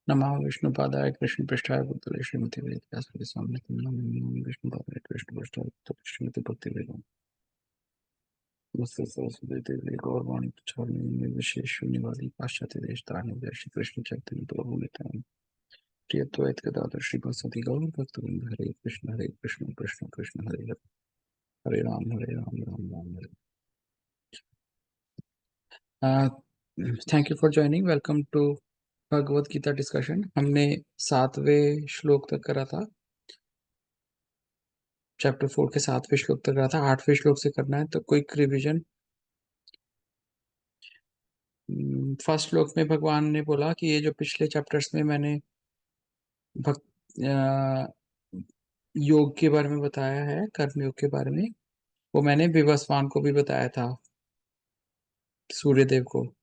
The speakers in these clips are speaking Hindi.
नमः विष्णुपादाय कृष्णपृष्ठाय भूतले श्रीमती वेदव्यासदेव स्वामिने नमः विष्णुपादाय कृष्णपृष्ठाय भूतले श्रीमती भक्तिवेदांत नमस्ते सरस्वती देवी गौरवाणी प्रचारिणी विशेष शून्यवादी पाश्चात्य देश तारणे जय श्री कृष्ण चैतन्य प्रभु नित्यानंद प्रियत्वैत गदाधर श्रीवासदि गौर भक्तवृंद Hare Krishna Krishna Krishna Hare Hare Hare Ram Ram Ram Hare. Thank you for joining. Welcome to Bhagavad Gita discussion. हमने 7वें श्लोक तक करा था, चैप्टर 4 के 7वें श्लोक तक करा था। 8वें श्लोक से करना है तो क्विक रिवीजन। फर्स्ट श्लोक में भगवान ने बोला कि ये जो पिछले चैप्टर्स में मैंने भक्त योग के बारे में बताया है, कर्म योग के बारे में, वो मैंने विवस्वान को भी बताया था, सूर्यदेव को।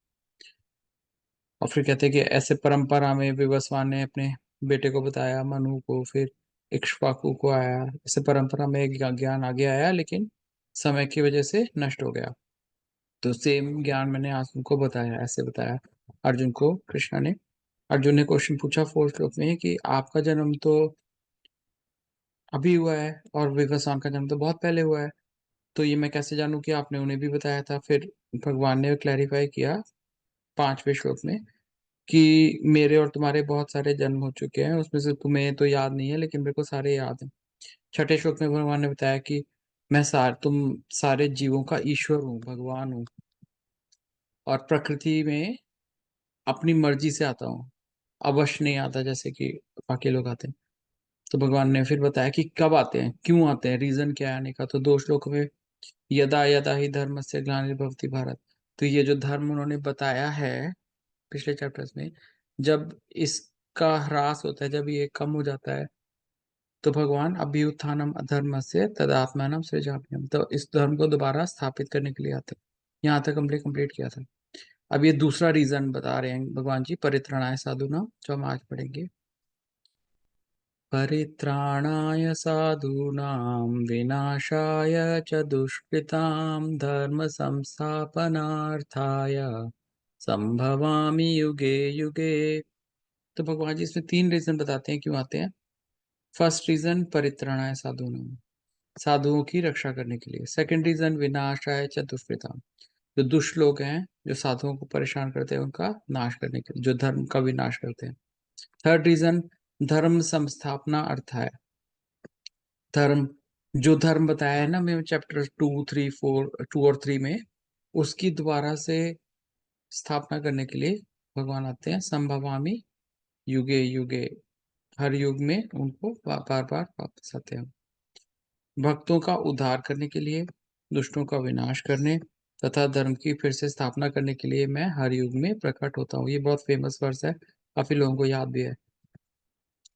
और फिर कहते हैं कि ऐसे परंपरा में विवस्वान ने अपने बेटे को बताया, मनु को, फिर इक्ष्वाकु को आया। ऐसे परंपरा में एक ज्ञान आगे आया, लेकिन समय की वजह से नष्ट हो गया। तो सेम ज्ञान मैंने आज तुमको बताया, ऐसे बताया अर्जुन को कृष्णा ने। अर्जुन ने क्वेश्चन पूछा 4th श्लोक में कि आपका जन्म तो अभी हुआ है और विवस्वान का जन्म तो बहुत पहले हुआ है, तो ये मैं कैसे जानूं कि आपने उन्हें भी बताया था। फिर भगवान ने क्लैरिफाई किया 5वें श्लोक में कि मेरे और तुम्हारे बहुत सारे जन्म हो चुके हैं, उसमें से तुम्हें तो याद नहीं है लेकिन मेरे को सारे याद हैं। 6ठे श्लोक में भगवान ने बताया कि मैं तुम सारे जीवों का ईश्वर हूँ, भगवान हूँ, और प्रकृति में अपनी मर्जी से आता हूँ, अवश्य नहीं आता जैसे कि बाकी लोग आते हैं। तो भगवान ने फिर बताया कि कब आते हैं, क्यों आते हैं, रीजन क्या है आने का। तो 2 श्लोक में यदा यदा ही धर्म से ग्लानिर्भवति भारत। तो ये जो धर्म उन्होंने बताया है पिछले चैप्टर्स में, जब इसका ह्रास होता है, जब ये कम हो जाता है, तो भगवान अभ्युत्थानम अधर्म से तदात्मानम सृजाम्यहम्, तो इस धर्म को दोबारा स्थापित करने के लिए आते हैं। यहाँ तक हमने कंप्लीट किया था। अब ये दूसरा रीजन बता रहे हैं भगवान जी, परित्राणाय साधूनां, जो हम आज पढ़ेंगे। परित्राणाय साधूनां विनाशाय च दुष्कृतां धर्म संस्थापनार्थाय संभवामि युगे युगे। तो भगवान जी इसमें 3 रीजन बताते हैं क्यों आते हैं। फर्स्ट रीजन परित्राणाय साधूनां, साधुओं की रक्षा करने के लिए। सेकंड रीजन विनाशाय च दुष्कृतां, जो दुष्ट लोग हैं जो साधुओं को परेशान करते हैं उनका नाश करने के लिए, जो धर्म का विनाश करते हैं। थर्ड रीजन धर्म संस्थापना अर्थ है। धर्म, जो धर्म बताया है ना मैं चैप्टर 2 और 3 में, उसकी दोबारा से स्थापना करने के लिए भगवान आते हैं। संभवामि युगे युगे, हर युग में उनको बार बार वापस आते हैं। भक्तों का उद्धार करने के लिए, दुष्टों का विनाश करने तथा धर्म की फिर से स्थापना करने के लिए मैं हर युग में प्रकट होता हूँ। ये बहुत फेमस वर्स है, काफी लोगों को याद भी है।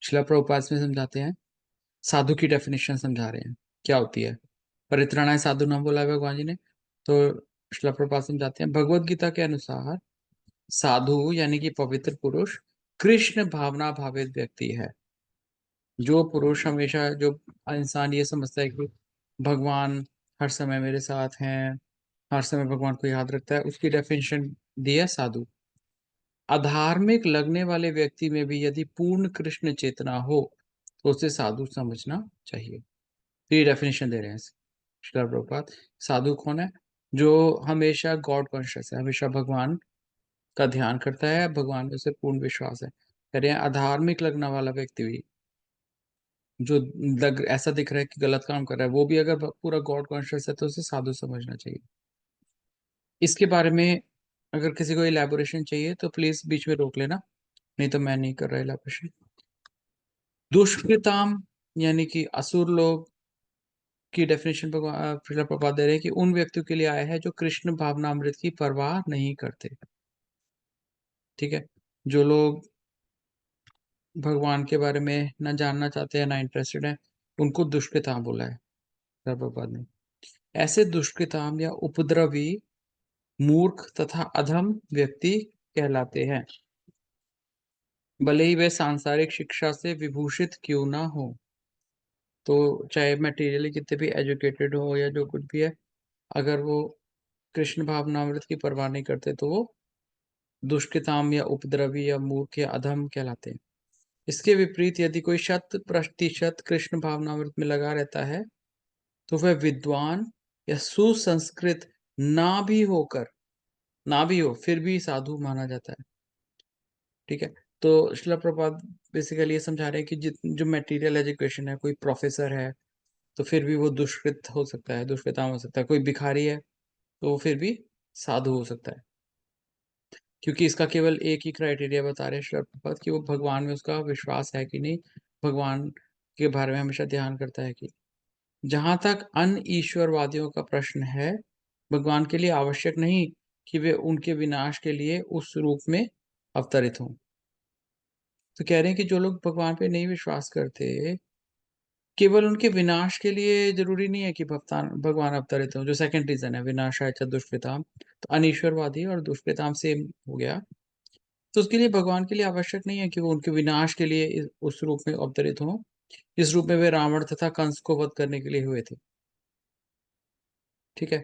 श्रील प्रभुपाद इसमें समझाते हैं, साधु की डेफिनेशन समझा रहे हैं क्या होती है। परित्राणाय साधु नाम बोला है भगवान जी ने, तो श्रील प्रभुपाद समझाते हैं भगवत गीता के अनुसार साधु यानी कि पवित्र पुरुष कृष्ण भावना भावित व्यक्ति है। जो पुरुष हमेशा, जो इंसान ये समझता है कि भगवान हर समय मेरे साथ हैं, हर समय भगवान को याद रखता है, उसकी डेफिनेशन दी है साधु। अधार्मिक लगने वाले व्यक्ति में भी यदि पूर्ण कृष्ण चेतना हो तो उसे साधु समझना चाहिए। तो ये डेफिनेशन दे रहे हैं श्रील प्रभुपाद। साधु कौन है? जो हमेशा गॉड कॉन्शियस है, हमेशा भगवान का ध्यान करता है, भगवान में उसे पूर्ण विश्वास है। कह रहे हैं अधार्मिक लगने वाला व्यक्ति भी, जो ऐसा दिख रहा है कि गलत काम कर रहा है, वो भी अगर पूरा गॉड कॉन्शियस है तो उसे साधु समझना चाहिए। इसके बारे में अगर किसी को इलेबोरेशन चाहिए तो प्लीज बीच में रोक लेना, नहीं तो मैं नहीं कर रहा इलेबोरेशन। दुष्कृताम यानी कि असुर लोग की डेफिनेशन प्रभुपाद दे रहे हैं कि उन व्यक्तियों के लिए आया है जो कृष्ण भावनामृत की परवाह नहीं करते। ठीक है, जो लोग भगवान के बारे में ना जानना चाहते हैं ना इंटरेस्टेड है, उनको दुष्कृताम बोला है प्रभुपाद ने। ऐसे दुष्कृताम या उपद्रवी मूर्ख तथा अधम व्यक्ति कहलाते हैं, भले ही वे सांसारिक शिक्षा से विभूषित क्यों ना हो। तो चाहे मटेरियली कितने भी एजुकेटेड हो या जो कुछ भी है, अगर वो कृष्ण भावनामृत की परवाह नहीं करते तो वो दुष्कृताम या उपद्रवी या मूर्ख या अधम कहलाते हैं। इसके विपरीत यदि कोई 100% कृष्ण भावनामृत में लगा रहता है तो वह विद्वान या सुसंस्कृत ना भी होकर, ना भी हो फिर भी साधु माना जाता है। ठीक है, तो श्रील प्रभुपाद बेसिकली ये समझा रहे हैं कि जो मटेरियल एजुकेशन है, कोई प्रोफेसर है तो फिर भी वो दुष्कृत हो सकता है, दुष्कृताम हो सकता है। कोई भिखारी है तो वो फिर भी साधु हो सकता है, क्योंकि इसका केवल एक ही क्राइटेरिया बता रहे हैं श्रील प्रभुपाद कि वो भगवान में उसका विश्वास है कि नहीं, भगवान के बारे में हमेशा ध्यान करता है कि। जहां तक अन्य ईश्वरवादियों का प्रश्न है, भगवान के लिए आवश्यक नहीं कि वे उनके विनाश के लिए उस रूप में अवतरित हों। तो कह रहे हैं कि जो लोग भगवान पे नहीं विश्वास करते, केवल उनके विनाश के लिए जरूरी नहीं है कि भगवान अवतरित हो। जो सेकंड रीजन है, विनाशाय च दुष्कृताम, तो अनीश्वरवादी और दुष्कृताम सेम हो गया। तो उसके लिए भगवान के लिए आवश्यक नहीं है कि वो उनके विनाश के लिए उस रूप में अवतरित हो, इस रूप में वे रावण तथा कंस को वध करने के लिए हुए थे। ठीक है,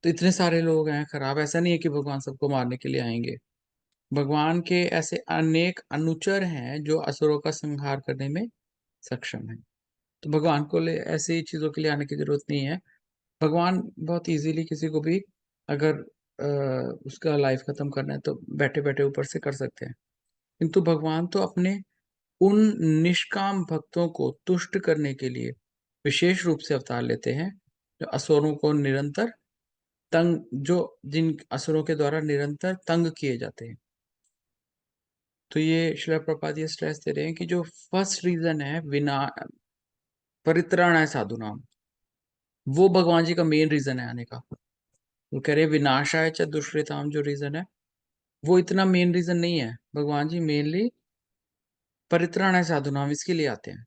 तो इतने सारे लोग हैं खराब, ऐसा नहीं है कि भगवान सबको मारने के लिए आएंगे। भगवान के ऐसे अनेक अनुचर हैं जो असुरों का संहार करने में सक्षम है। तो भगवान को ले ऐसी चीजों के लिए आने की जरूरत नहीं है। भगवान बहुत इजीली किसी को भी, अगर उसका लाइफ खत्म करना है तो बैठे बैठे ऊपर से कर सकते हैं। किंतु भगवान तो अपने उन निष्काम भक्तों को तुष्ट करने के लिए विशेष रूप से अवतार लेते हैं, जो असुरों को निरंतर तंग, जो जिन असुरों के द्वारा निरंतर तंग किए जाते हैं। तो ये श्रील प्रभुपाद ये स्ट्रेस दे रहे हैं कि जो फर्स्ट रीजन है, विना परित्राणाय साधुनाम, वो भगवान जी का मेन रीजन है आने का। वो कह रहे हैं विनाशाय च दुष्कृताम जो रीजन है, वो इतना मेन रीजन नहीं है। भगवान जी मेनली परित्राणाय साधुनाम इसके लिए आते हैं।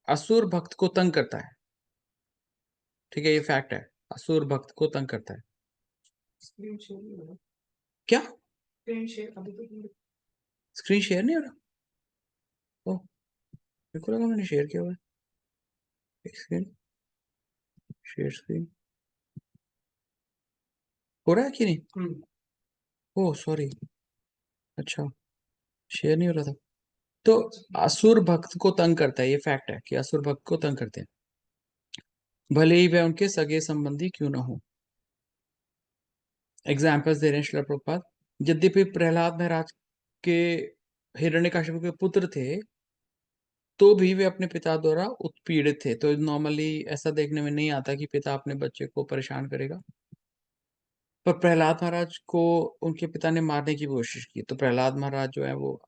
असुर भक्त को तंग करता है। ठीक है, ये फैक्ट है, असुर भक्त को तंग करता है। स्क्रीन शेयर नहीं हो रहा क्या? स्क्रीन शेयर अभी तो स्क्रीन शेयर नहीं हो रहा। ओह, मेरे को लगा मैंने शेयर किया हुआ है। एक सेकंड, शेयर स्क्रीन हो रहा है कि नहीं? ओह सॉरी, अच्छा, शेयर नहीं हो रहा था। तो असुर भक्त को तंग करता है, ये फैक्ट है कि असुर भक्त को तंग करते हैं, भले ही वह उनके सगे संबंधी क्यों ना हो। एग्जाम्पल्स दे रहे हैं श्रील प्रभुपाद। यद्यपि प्रहलाद महाराज के हिरण्यकशिपु के पुत्र थे, तो भी वे अपने पिता द्वारा उत्पीड़ित थे। तो नॉर्मली ऐसा देखने में नहीं आता कि पिता अपने बच्चे को परेशान करेगा, पर प्रहलाद महाराज को उनके पिता ने मारने की कोशिश की। तो प्रहलाद महाराज जो है वो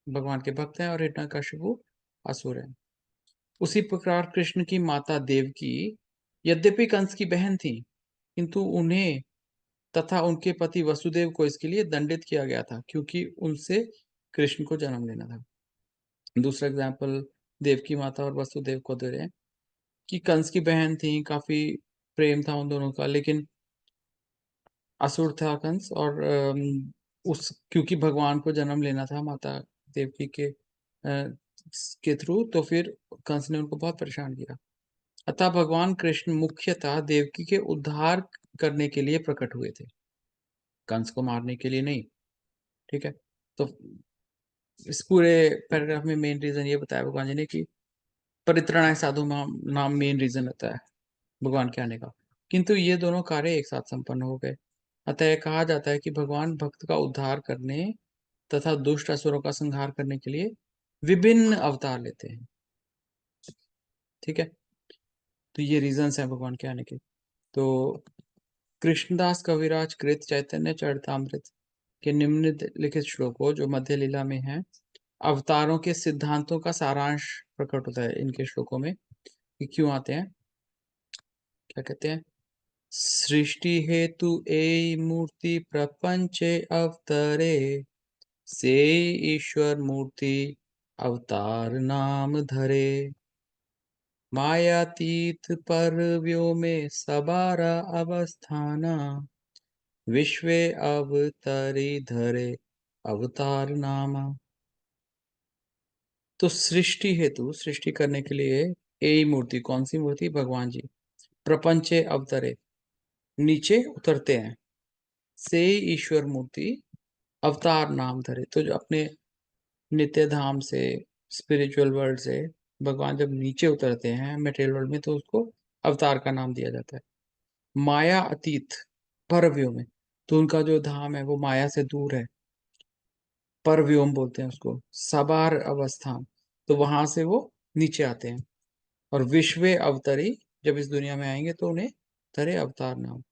भगवान के भक्त हैं और हिरण्यकशिपु असुर है। उसी प्रकार कृष्ण की माता देवकी यद्यपि कंस की बहन थी, किंतु उन्हें तथा उनके पति वसुदेव को इसके लिए दंडित किया गया था, क्योंकि उनसे कृष्ण को जन्म लेना था। दूसरा एग्जाम्पल देवकी माता और वसुदेव को दे रहे हैं कि कंस की बहन थी, काफी प्रेम था उन दोनों का, लेकिन असुर था कंस, और उस क्योंकि भगवान को जन्म लेना था माता देवकी के थ्रू, तो फिर कंस ने उनको बहुत परेशान किया। अतः भगवान कृष्ण मुख्यतः देवकी के उद्धार करने के लिए प्रकट हुए थे, कंस को मारने के लिए नहीं। ठीक है, तो इस पूरे पैराग्राफ में मेन रीजन ये बताया भगवान जी ने कि परित्राणाय साधु नाम मेन रीजन होता है भगवान के आने का। किंतु ये दोनों कार्य एक साथ संपन्न हो गए। अतः कहा जाता है कि भगवान भक्त का उद्धार करने तथा दुष्ट असुरों का संहार करने के लिए विभिन्न अवतार लेते हैं। ठीक है, तो ये रीजंस हैं भगवान के आने के। तो कृष्णदास कविराज कृत चैतन्य चरितामृत के निम्नलिखित श्लोकों जो मध्य लीला में है, अवतारों के सिद्धांतों का सारांश प्रकट होता है इनके श्लोकों में कि क्यों आते हैं। क्या कहते हैं? सृष्टि हेतु ए मूर्ति प्रपंचे अवतरे, से ईश्वर मूर्ति अवतार नाम धरे, मायातीत पर व्योमे सबारा अवस्थाना, विश्वे अवतरी धरे अवतार नामा। तो सृष्टि हेतु, सृष्टि करने के लिए ए मूर्ति, कौन सी मूर्ति? भगवान जी। प्रपंचे अवतरे, नीचे उतरते हैं। से ईश्वर मूर्ति अवतार नाम धरे। तो जो अपने नित्य धाम से, स्पिरिचुअल वर्ल्ड से भगवान जब नीचे उतरते हैं मटेरियल वर्ल्ड में, तो उसको अवतार का नाम दिया जाता है। माया अतीत परव्योम में, तो उनका जो धाम है वो माया से दूर है, परव्योम बोलते हैं उसको, सबार अवस्थान, तो वहां से वो नीचे आते हैं। और विश्वे अवतरी, जब इस दुनिया में आएंगे तो उन्हें धरे अवतार नाम।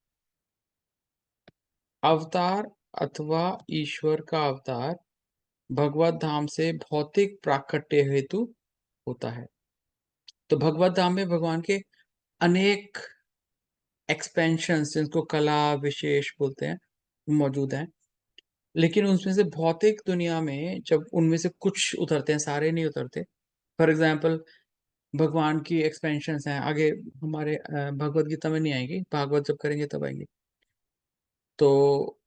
अवतार अथवा ईश्वर का अवतार भगवत धाम से भौतिक प्राकट्य हेतु होता है। तो भगवत धाम में भगवान के अनेक एक्सपेंशन, जिनको कला विशेष बोलते हैं, मौजूद हैं। लेकिन उसमें से भौतिक दुनिया में जब उनमें से कुछ उतरते हैं, सारे नहीं उतरते। फॉर एग्जाम्पल, भगवान की एक्सपेंशन हैं आगे हमारे भगवत गीता में नहीं आएंगी, भागवत जब करेंगे तब आएंगी। तो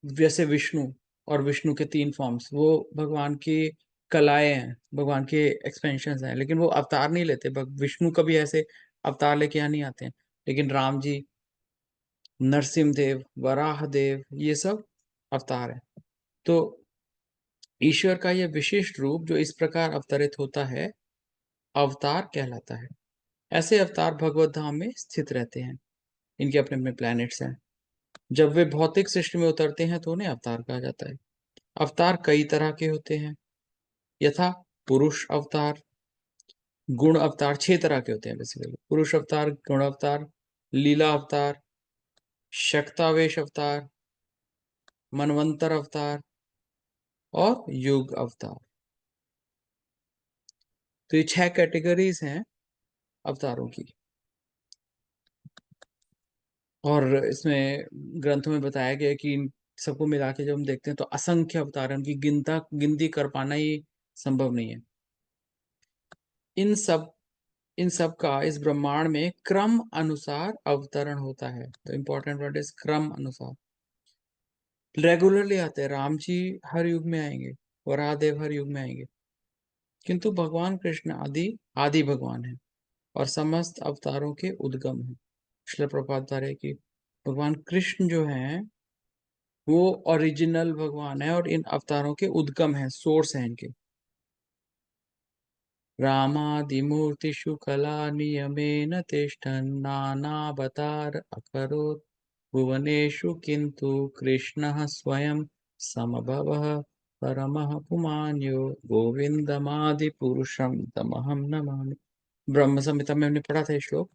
जैसे विष्णु, और विष्णु के 3 फॉर्म्स, वो भगवान की कलाएं हैं, भगवान के एक्सपेंशन हैं, लेकिन वो अवतार नहीं लेते। विष्णु कभी ऐसे अवतार लेके यहाँ नहीं आते हैं। लेकिन राम जी, नरसिंह देव, वराह देव, ये सब अवतार है। तो ईश्वर का यह विशिष्ट रूप जो इस प्रकार अवतरित होता है, अवतार कहलाता है। ऐसे अवतार भगवत धाम में स्थित रहते हैं। इनके अपने अपने प्लैनेट्स हैं। जब वे भौतिक सृष्टि में उतरते हैं तो उन्हें अवतार कहा जाता है। अवतार कई तरह के होते हैं, यथा पुरुष अवतार, गुण अवतार। 6 तरह के होते हैं बेसिकली: पुरुष अवतार, गुण अवतार, लीला अवतार, शक्तावेश अवतार, मनवंतर अवतार और युग अवतार। तो ये 6 कैटेगरीज हैं अवतारों की। और इसमें ग्रंथों में बताया गया है कि इन सबको मिला के जब हम देखते हैं तो असंख्य अवतार हैं, उनकी गिनती कर पाना ही संभव नहीं है। इन सब इन सब का इस ब्रह्मांड में क्रम अनुसार अवतरण होता है। तो इंपॉर्टेंट वर्ड इज क्रम अनुसार। रेगुलरली आते हैं। राम जी हर युग में आएंगे, वराहदेव हर युग में आएंगे, किंतु भगवान कृष्ण आदि आदि भगवान है और समस्त अवतारों के उद्गम है। श्रील प्रभुपाद बता रहे कि भगवान कृष्ण जो हैं वो ओरिजिनल भगवान है और इन अवतारों के उद्गम है, सोर्स है इनके। रामादिमूर्तिषु कला नियमेन तिष्ठन् नानावतार अकरोत् भुवनेषु किन्तु कृष्णः स्वयं समभवः परमः पुमान्यो गोविन्दमादिपुरुषं तमहं नमामि। ब्रह्म संहिता में हमने पढ़ा था ये श्लोक।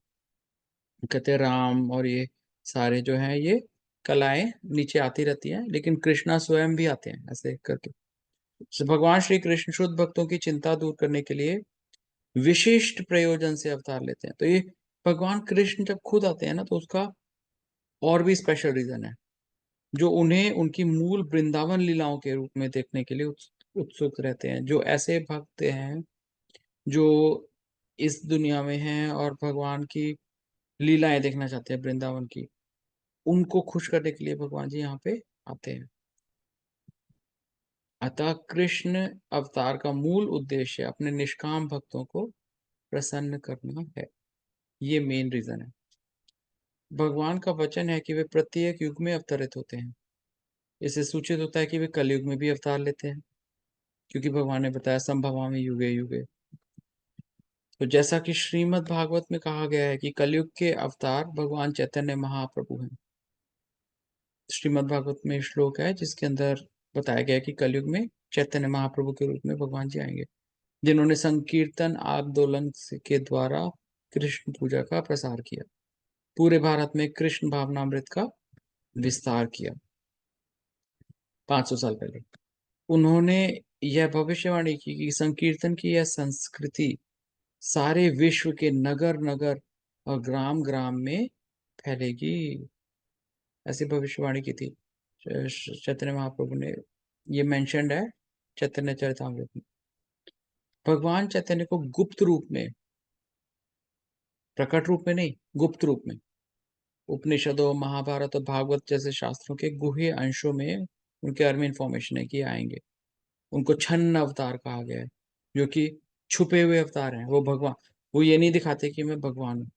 कहते हैं राम और ये सारे जो हैं ये कलाएं नीचे आती रहती हैं, लेकिन कृष्णा स्वयं भी आते हैं ऐसे करके। भगवान श्री कृष्ण शुद्ध भक्तों की चिंता दूर करने के लिए विशिष्ट प्रयोजन से अवतार लेते हैं। तो ये भगवान कृष्ण जब खुद आते हैं ना, तो उसका और भी स्पेशल रीजन है, जो उन्हें उनकी मूल वृंदावन लीलाओं के रूप में देखने के लिए उत्सुक रहते हैं। जो ऐसे भक्त हैं जो इस दुनिया में हैं और भगवान की लीलाएं देखना चाहते हैं वृंदावन की, उनको खुश करने के लिए भगवान जी यहाँ पे आते हैं। अतः कृष्ण अवतार का मूल उद्देश्य अपने निष्काम भक्तों को प्रसन्न करना है। ये मेन रीजन है। भगवान का वचन है कि वे प्रत्येक युग में अवतरित होते हैं। इससे सूचित होता है कि वे कलयुग में भी अवतार लेते हैं, क्योंकि भगवान ने बताया संभवामि युगे युगे। तो जैसा कि श्रीमद् भागवत में कहा गया है कि कलयुग के अवतार भगवान चैतन्य महाप्रभु हैं। श्रीमद् भागवत में श्लोक है जिसके अंदर बताया गया है कि कलयुग में चैतन्य महाप्रभु के रूप में भगवान जी आएंगे, जिन्होंने संकीर्तन आंदोलन के द्वारा कृष्ण पूजा का प्रसार किया, पूरे भारत में कृष्ण भावनामृत का विस्तार किया 500 साल पहले। उन्होंने यह भविष्यवाणी की कि संकीर्तन की यह संस्कृति सारे विश्व के नगर नगर और ग्राम ग्राम में फैलेगी। ऐसी भविष्यवाणी की थी चैतन्य महाप्रभु ने। ये मेंशन्ड है चैतन्य चरितामृत में। भगवान चैतन्य को गुप्त रूप में, प्रकट रूप में नहीं, गुप्त रूप में उपनिषदों, महाभारत और भागवत जैसे शास्त्रों के गुह्य अंशों में उनके बारे में इंफॉर्मेशन है कि आएंगे। उनको छन्न अवतार कहा गया है, जो कि छुपे हुए अवतार हैं। वो भगवान, वो ये नहीं दिखाते कि मैं भगवान हूँ,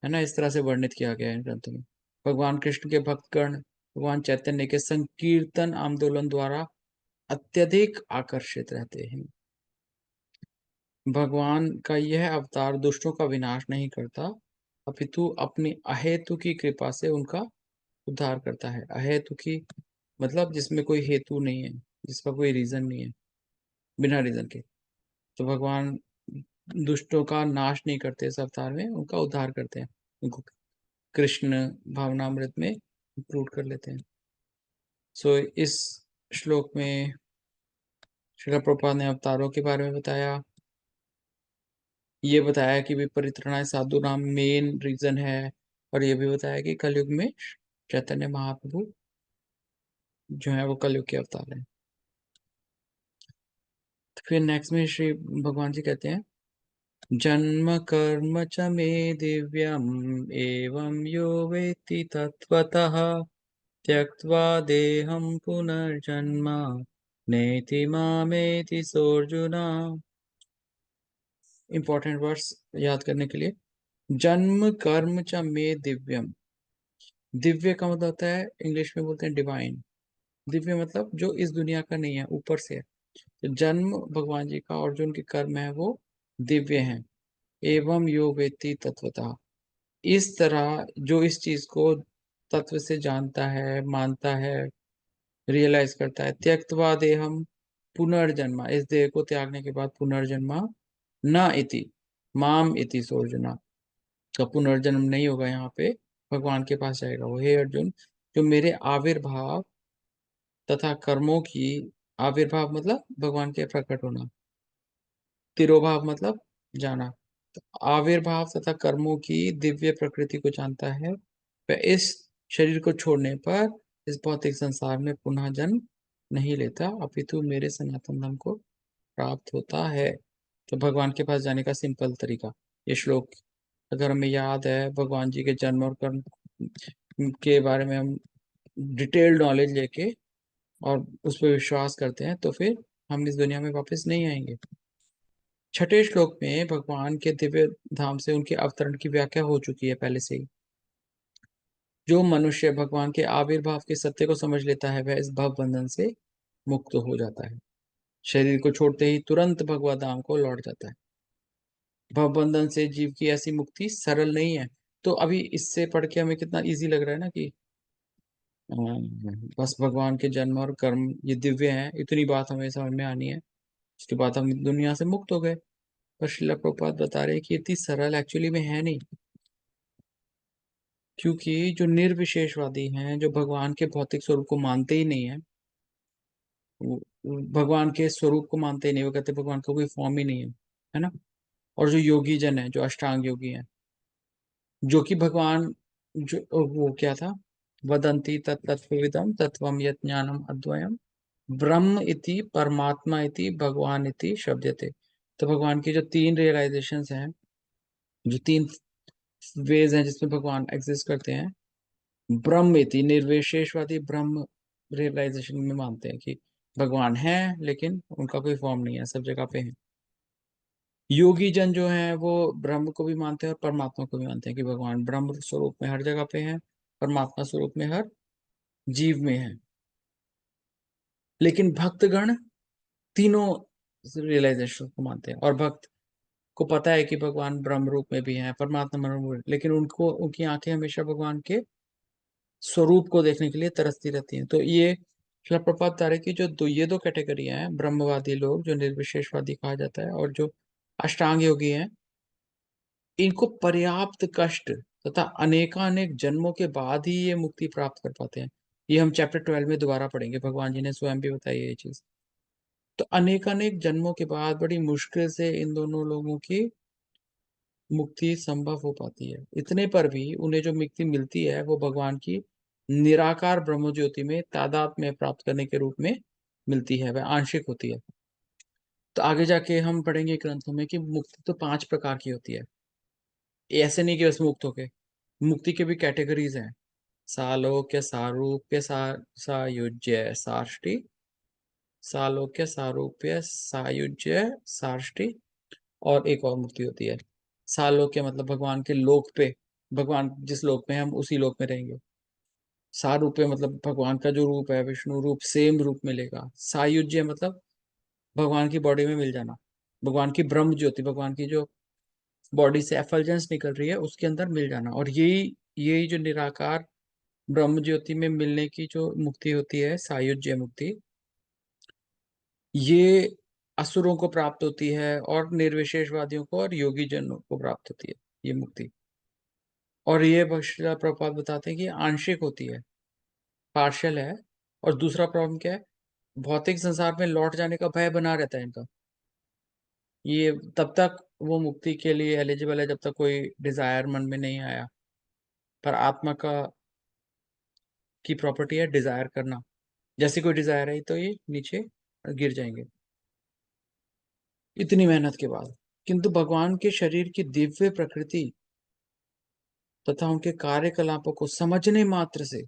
है ना। इस तरह से वर्णित किया गया है इन ग्रंथों में। भगवान कृष्ण के भक्तगण भगवान चैतन्य के संकीर्तन आंदोलन द्वारा अत्यधिक आकर्षित रहते हैं। भगवान का यह अवतार दुष्टों का विनाश नहीं करता, अपितु अपनी अहेतु की कृपा से उनका उद्धार करता है। अहेतु की मतलब जिसमें कोई हेतु नहीं है, जिसका कोई रीजन नहीं है, बिना रीजन के। तो भगवान दुष्टों का नाश नहीं करते इस अवतार में, उनका उद्धार करते हैं। उनको कृष्ण भावनामृत में इंक्लूड कर लेते हैं। सो इस श्लोक में श्रील प्रभुपाद ने अवतारों के बारे में बताया। ये बताया कि विपरीतरणाय साधु नाम मेन रीजन है, और ये भी बताया कि कलयुग में चैतन्य महाप्रभु जो है वो कलयुग के अवतार है। तो फिर नेक्स्ट में श्री भगवान जी कहते हैं, जन्म कर्म च मे दिव्यम एवं यो वेत्ति तत्वतः त्यक्त्वा देहं पुनर्जन्म नेति मामेति सोऽर्जुन। इंपॉर्टेंट वर्ड्स याद करने के लिए, जन्म कर्म च मे दिव्यम। दिव्य का मतलब होता है, इंग्लिश में बोलते हैं डिवाइन। दिव्य मतलब जो इस दुनिया का नहीं है, ऊपर से है। तो जन्म भगवान जी का और जो उनके कर्म है वो दिव्य हैं। एवं यो वेत्ति तत्वतः, इस तरह जो इस चीज को तत्व से जानता है, मानता है, रियलाइज करता है। त्यक्त्वा देहम पुनर्जन्मा, इस देह को त्यागने के बाद पुनर्जन्मा, न इति माम इति सोर्जुना, का पुनर्जन्म नहीं होगा यहाँ पे, भगवान के पास जाएगा वो। हे अर्जुन, जो मेरे आविर्भाव तथा कर्मों की, आविर्भाव मतलब भगवान के प्रकट होना, तिरोभाव मतलब जाना, तो आविर्भाव तथा कर्मों की दिव्य प्रकृति को जानता है, वह इस शरीर को छोड़ने पर इस भौतिक संसार में पुनः जन्म नहीं लेता, अपितु मेरे सनातन धर्म को प्राप्त होता है। तो भगवान के पास जाने का सिंपल तरीका, ये श्लोक अगर हमें याद है, भगवान जी के जन्म और कर्म के बारे में हम डिटेल्ड नॉलेज लेके और उस पर विश्वास करते हैं, तो फिर हम इस दुनिया में वापस नहीं आएंगे। छठे श्लोक में भगवान के दिव्य धाम से उनके अवतरण की व्याख्या हो चुकी है पहले से ही। जो मनुष्य भगवान के आविर्भाव के सत्य को समझ लेता है, वह इस भव बंधन से मुक्त हो जाता है। शरीर को छोड़ते ही तुरंत भगवत धाम को लौट जाता है। भव बंधन से जीव की ऐसी मुक्ति सरल नहीं है। तो अभी इससे पढ़ के हमें कितना इजी लग रहा है ना कि बस भगवान के जन्म और कर्म ये दिव्य हैं, इतनी बात हमें समझ में आनी है, उसके बाद हम दुनिया से मुक्त हो गए। पर श्रील प्रभुपाद बता रहे हैं कि इतनी सरल एक्चुअली में है नहीं, क्योंकि जो निर्विशेषवादी हैं, जो भगवान के भौतिक स्वरूप को मानते ही नहीं है, भगवान के स्वरूप को मानते ही नहीं, वो कहते भगवान का कोई फॉर्म ही नहीं है ना। और जो योगी जन है, जो अष्टांग योगी हैं, जो कि भगवान, जो वो क्या था, वदंती तत्तत्विदम तत्वम यत् ज्ञानम अद्वयम ब्रह्म इति परमात्मा इति भगवान इति शब्दते। तो भगवान की जो तीन रियलाइजेशंस हैं, जो तीन वेज हैं जिसमें भगवान एग्जिस्ट करते हैं, ब्रह्म इति निर्विशेषवादी ब्रह्म रियलाइजेशन में मानते हैं कि भगवान है लेकिन उनका कोई फॉर्म नहीं है, सब जगह पे है। योगी जन जो हैं वो ब्रह्म को भी मानते हैं और परमात्मा को भी मानते हैं कि भगवान ब्रह्म स्वरूप में हर जगह पे है, परमात्मा स्वरूप में हर जीव में है। लेकिन भक्तगण तीनों रियलाइजेशन को मानते हैं, और भक्त को पता है कि भगवान ब्रह्म रूप में भी हैं, परमात्मा ब्रह्म रूप, लेकिन उनको, उनकी आंखें हमेशा भगवान के स्वरूप को देखने के लिए तरसती रहती हैं। तो ये शिला प्रपात तारे की जो ये दो कैटेगरी हैं, ब्रह्मवादी लोग जो निर्विशेषवादी कहा जाता है, और जो अष्टांग योगी हैं, इनको पर्याप्त कष्ट तथा अनेकानेक जन्मों के बाद ही ये मुक्ति प्राप्त कर पाते हैं। ये हम चैप्टर 12 में दोबारा पढ़ेंगे, भगवान जी ने स्वयं भी बताई है ये चीज। तो अनेकानेक जन्मों के बाद बड़ी मुश्किल से इन दोनों लोगों की मुक्ति संभव हो पाती है। इतने पर भी उन्हें जो मुक्ति मिलती है वो भगवान की निराकार ब्रह्म ज्योति में तादात्म्य में प्राप्त करने के रूप में मिलती है, वह आंशिक होती है। तो आगे जाके हम पढ़ेंगे ग्रंथों में कि मुक्ति तो 5 प्रकार की होती है। ये ऐसे नहीं कि बस मुक्त होके, मुक्ति के भी कैटेगरीज हैं। सालोक्य, सारूप्य, सायुज्य, साष्टि, सालोक्य, सारूप्य, सायुज्य, साष्टि, और एक और मुक्ति होती है सालोक्य, मतलब भगवान के लोक पे, भगवान जिस लोक में हम उसी लोक में रहेंगे। सारूप्य मतलब भगवान का जो रूप है विष्णु रूप सेम रूप मिलेगा। सायुज्य मतलब भगवान की बॉडी में मिल जाना, भगवान की ब्रह्म ज्योति, भगवान की जो बॉडी से एफल्जेंस निकल रही है उसके अंदर मिल जाना। और यही यही जो निराकार ब्रह्म ज्योति में मिलने की जो मुक्ति होती है सायुज्य मुक्ति, ये असुरों को प्राप्त होती है और निर्विशेषवादियों को और योगी जनों को प्राप्त होती है ये मुक्ति। और ये श्रील प्रभुपाद बताते हैं कि आंशिक होती है, पार्शियल है। और दूसरा प्रॉब्लम क्या है, भौतिक संसार में लौट जाने का भय बना रहता है इनका। ये तब तक वो मुक्ति के लिए एलिजिबल है जब तक कोई डिजायर मन में नहीं आया। पर आत्मा का की प्रॉपर्टी है डिजायर करना, जैसे कोई डिजायर है तो ये नीचे गिर जाएंगे इतनी मेहनत के बाद। किंतु भगवान के शरीर की दिव्य प्रकृति तथा उनके कार्यकलापों को समझने मात्र से